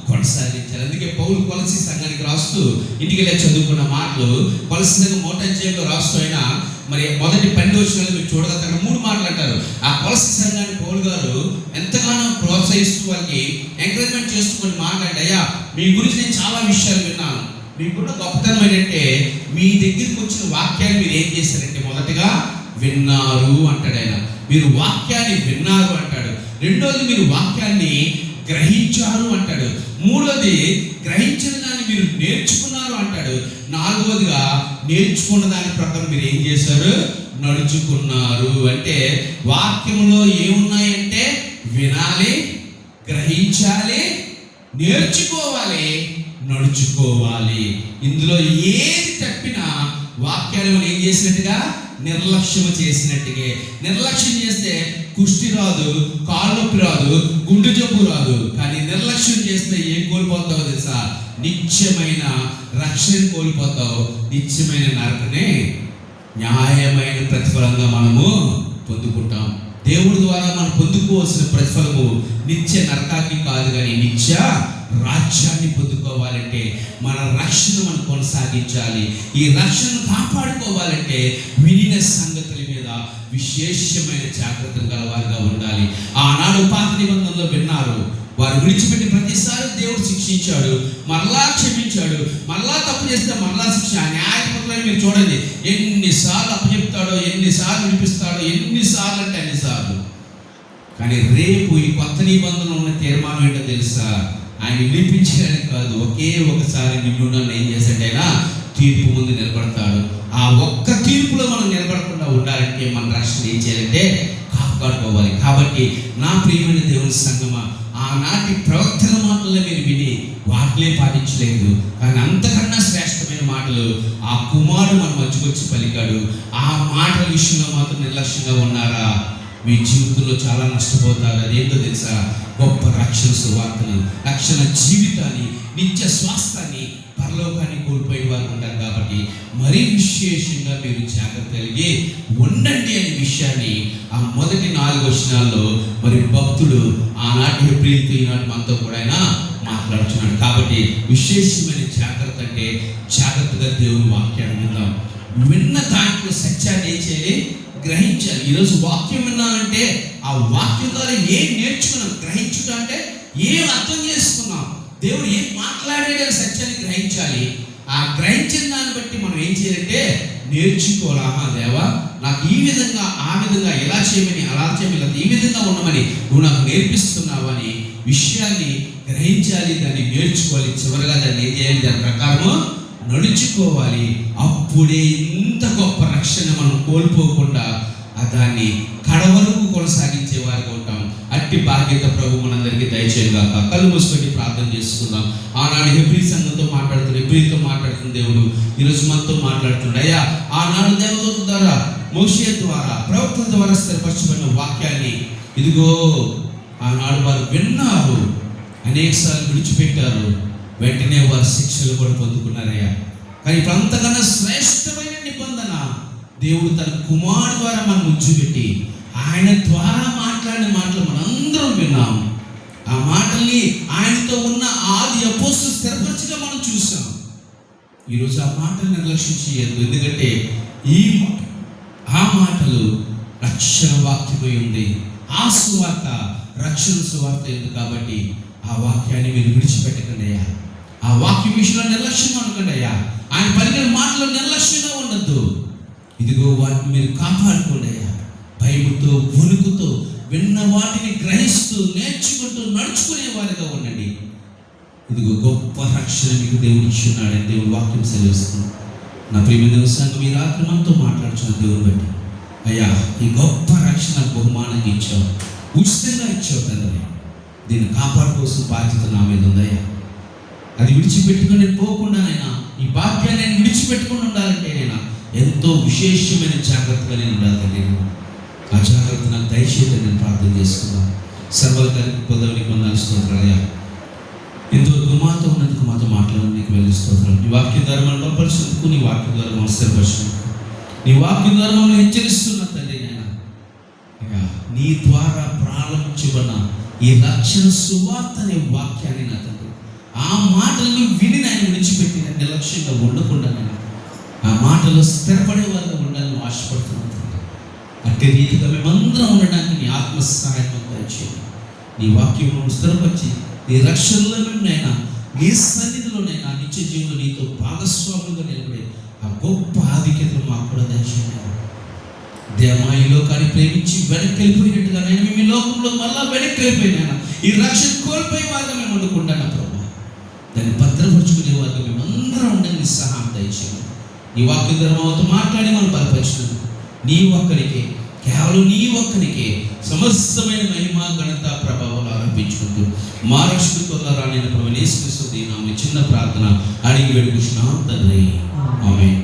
కొనసాగించాలి. అందుకే పౌలు కొలసి సంఘానికి రాస్తూ ఇంటికి వెళ్ళి చదువుకున్న మాటలు కొలసి సంఘం మోటార్లో రాస్తూ అయినా మరి మొదటి 12 వచనాలు మీరు చూడగలుగుతారు. 3 మాటలు అంటారు. ఆ కొలసి సంఘాన్ని పౌలు గారు ఎంతగానో ప్రోత్సహిస్తూ వాళ్ళకి ఎంకరేజ్మెంట్ చేస్తూ కొన్ని మాట్లాడి, అయ్యా మీ గురించి నేను చాలా విషయాలు విన్నాను, మీకున్న గొప్పతనం ఏంటంటే మీ దగ్గరికి వచ్చిన వాక్యాన్ని మీరు ఏం చేశారంటే మొదటగా విన్నారు అంటాడు ఆయన. మీరు వాక్యాన్ని విన్నారు అంటాడు. రెండోది మీరు వాక్యాన్ని గ్రహించారు అంటాడు. మూడోది గ్రహించిన దాన్ని మీరు నేర్చుకున్నారు అంటాడు. నాలుగోదిగా నేర్చుకున్న దాని ప్రకారం మీరు ఏం చేశారు? నడుచుకున్నారు. అంటే వాక్యంలో ఏమున్నాయంటే వినాలి, గ్రహించాలి, నేర్చుకోవాలి, నడుచుకోవాలి. ఇందులో ఏది తప్పినా వాక్యాలు మనం ఏం చేసినట్టుగా నిర్లక్ష్యం చేసినట్టుగా. నిర్లక్ష్యం చేస్తే కుష్టి రాదు, కాళ్ళు నొప్పి రాదు, గుండె జబ్బు రాదు. కానీ నిర్లక్ష్యం చేస్తే ఏం కోల్పోతావు తెలుసా? నిత్యమైన రక్షణ కోల్పోతావు. నిత్యమైన నరకనే న్యాయమైన ప్రతిఫలంగా మనము పొందుకుంటాం. దేవుడి ద్వారా మనం పొందుకోవాల్సిన ప్రతిఫలము నిత్య నరకాన్ని కాదు, కానీ నిత్య రాజ్యాన్ని పొందుకోవాలంటే మన రక్షణ మనం కొనసాగించాలి. ఈ రక్షణను కాపాడుకోవాలంటే వినిన సంగతుల మీద విశేషమైన జాగ్రత్తలు గలవారుగా ఉండాలి. ఆనాడు పాత నిబంధనలో విన్నారు, వారు విడిచిపెట్టి ప్రతిసారి దేవుడు శిక్షించాడు, మరలా క్షమించాడు, మరలా తప్పు చేస్తే మరలా శిక్ష. న్యాయపత్రాన్ని మీరు చూడండి, ఎన్నిసార్లు అప్పచెప్తాడో, ఎన్నిసార్లు వినిపిస్తాడో, ఎన్నిసార్లు అంటే అన్నిసార్లు. కానీ రేపు ఈ కొత్త నిబంధనలో ఉన్న తీర్మానం ఏంటో తెలుసా? ఆయన వినిపించడానికి కాదు, ఒకే ఒకసారి నిన్ను నన్ను ఏం చేశాడైనా తీర్పు ముందు నిలబడతాడు. ఆ ఒక్క తీర్పులో మనం నిలబడకుండా ఉండాలంటే మన రక్షణ ఏం చేయాలంటే కాపాడుకోవాలి. కాబట్టి నా ప్రియమైన దేవుని సంగమా, ఆనాటి ప్రవక్తల మాటల్లో మీరు విని వాటినే పాటించలేదు, కానీ అంతకన్నా శ్రేష్టమైన మాటలు ఆ కుమారుడు మన మధ్యకొచ్చి పలికాడు. ఆ మాటల విషయంలో మాత్రం నిర్లక్ష్యంగా ఉన్నారా? మీ జీవితంలో చాలా నష్టపోతారు. అదేంటో తెలుసా? గొప్ప రక్షణ సువార్తను, రక్షణ జీవితాన్ని, నిత్య స్వాస్థాన్ని, పరలోకాన్ని కోల్పోయిన వారు ఉంటారు. కాబట్టి మరీ విశేషంగా మీరు జాగ్రత్త కలిగి ఉండండి అనే విషయాన్ని ఆ మొదటి 4 వచనాల్లో మరి భక్తుడు ఆనాటి హెబ్రీయులతో ఈనాటి మనతో కూడా ఆయన మాట్లాడుతున్నాడు. కాబట్టి విశేషమైన జాగ్రత్త అంటే జాగ్రత్తగా దేవుని వాక్యాన్ని విందాం. విన్న దాంట్లో సత్యాన్ని ఏం చేయాలి? గ్రహించాలి. ఈరోజు వాక్యం విన్నానంటే ఆ వాక్యం ద్వారా ఏం నేర్చుకున్నాం? గ్రహించుట అంటే ఏం అర్థం చేసుకున్నాం, దేవుడు ఏం మాట్లాడాడో సత్యాన్ని గ్రహించాలి. ఆ గ్రహించిన దాన్ని బట్టి మనం ఏం చేయాలంటే నేర్చుకోవాలి. ఆహా దేవా, నాకు ఈ విధంగా, ఆ విధంగా, ఎలా చేయమని, అలా చేయమని, ఈ విధంగా ఉండమని నువ్వు నాకు నేర్పిస్తున్నావు అని విషయాన్ని గ్రహించాలి, దాన్ని నేర్చుకోవాలి, చివరిగా దాన్ని ఏం చేయాలి, దాని ప్రకారము నడుచుకోవాలి. అప్పుడే ఇంత గొప్ప రక్షణ మనం కోల్పోకుండా దాన్ని కడవరకు కొనసాగించే వారిగా ఉంటాం. అట్టి బాధ్యత ప్రభు మనందరికీ దయచేయగాక. కళ్ళు మూసుకొని ప్రార్థన చేసుకుందాం. ఆనాడు హెబ్రీ సంఘంతో మాట్లాడుతున్న, హెబ్రీతో మాట్లాడుతున్న దేవుడు ఈరోజు మనతో మాట్లాడుతున్నాడు. అయ్యా, ఆనాడు దేవదూత ద్వారా, మోషే ద్వారా, ప్రవక్తల ద్వారా స్థిరపరచబడిన వాక్యాన్ని ఇదిగో ఆనాడు వారు విన్నారు, అనేకసార్లు విడిచిపెట్టారు, వెంటనే వారు శిక్షలు కూడా పొందుకున్నారయ్యా. కానీ ఇప్పుడు అంతకన్నా శ్రేష్టమైన నిబంధన దేవుడు తన కుమారుడు ద్వారా మనం ముచ్చుపెట్టి ఆయన ద్వారా మాట్లాడిన మాటలు మనందరం విన్నాం. ఆ మాటల్ని ఆయనతో ఉన్న ఆది అపోస్తలులు స్థిరపరచగా మనం చూసాం. ఈరోజు ఆ మాటలు నిర్లక్ష్యం చేయొద్దు. ఎందుకంటే ఆ మాటలు రక్షణ వాక్యమై ఉంది. ఆ సువార్త రక్షణ సువార్త ఉంది. కాబట్టి ఆ వాక్యాన్ని మీరు విడిచిపెట్టకండి అయ్యా. ఆ వాక్య విషయంలో నిర్లక్ష్యంగా ఉండకండి అయ్యా. ఆయన పలికిన మాటలో నిర్లక్ష్యంగా ఉండద్దు. ఇదిగో వాటిని మీరు కాపాడుకోండి అయ్యా. భయముతో, వణుకుతో విన్న వాటిని గ్రహిస్తూ, నేర్చుకుంటూ, నడుచుకునే వారిగా ఉండండి. ఇదిగో గొప్ప రక్షణ మీకు దేవుడు ఇచ్చున్నాడని దేవుడు వాక్యం సెలవిస్తుంది. నా ప్రియమైన సంఘం, ఈ రాత్రి మనతో మాట్లాడుతున్న దేవుని బట్టి అయ్యా, ఈ గొప్ప రక్షణ బహుమానంగా ఇచ్చావు, ఉచితంగా ఇచ్చావు తండ్రి. దీన్ని కాపాడుకోవాల్సిన బాధ్యత నా మీద ఉందయ్యా. అది విడిచిపెట్టుకుని నేను పోకుండానైనా, ఈ భాగ్యాన్ని నేను విడిచిపెట్టుకుని ఉండాలంటే నేను ఎంతో విశేషమైన జాగ్రత్తగా నేను ఉండాలి. ఆ జాగ్రత్త నాకు దయచేయని నేను ప్రార్థన చేసుకున్నాను. సర్వకాలిక పొందడానికి వందనాలు, స్తోత్రాలయ్యా. ఇంతవరకు మాతో ఉన్నందుకు, మాతో మాట్లాడడం నీకు వెళ్ళి స్తోత్రాలు. నీ వాక్యం ద్వారా మనం బలపరుచుకుందుకు, నీ వాక్యం ద్వారా మనం స్థిరపరచుకుందుకు, నీ వాక్యం ద్వారా మమ్మల్ని హెచ్చరిస్తున్నా తండ్రి. అయ్యా, నీ ద్వారా ప్రారంభించబడిన ఈ రక్షణ సువార్త అనే వాక్యాన్ని నా తండ్రి, ఆ మాటలను విని ఆయన విడిచిపెట్టి నేను నిర్లక్ష్యంగా ఉండకుండా నేను ఆ మాటలో స్థిరపడే వారిగా ఉండాలని ఆశపడుతున్నాను. అట్టి రీతిగా మేమందరం ఉండడానికి నీ ఆత్మ సహాయం దయచేయండి. నీ వాక్యం స్థిరపరిచి నీ రక్షణలో నైనా, నీ సన్నిధిలోనైనా, నిత్య జీవులు నీతో భాగస్వాములుగా నిలబడే ఆ గొప్ప ఆధిక్యతలు మాకు కూడా దయచేయండి. దేవా, ఈ లోకాన్ని ప్రేమించి వెనక్కి వెళ్ళిపోయినట్టుగా నేను మేము ఈ లోకంలో మళ్ళా వెనక్కి వెళ్ళిపోయినా, ఈ రక్షణ కోల్పోయే వారిగా మేము వండుకుంటాను ప్రభు. దాన్ని భద్రపరుచుకునే వారిగా మేమందరం ఉండని సహాయం దయచేయండి. నీ వాక్య ధర్మంతో మాట్లాడి మనం బలపరిచినాము. నీ ఒక్కరికే, కేవలం నీ ఒక్కరికే సమస్తమైన మహిమ, ఘనత, ప్రభావాలు ఆరోపించుకుంటూ మా రక్షకుల రాణి ప్రభు యేసుక్రీస్తు నామమున చిన్న ప్రార్థన అడిగి వేడుకుంటున్నాం తండ్రి. ఆమేన్.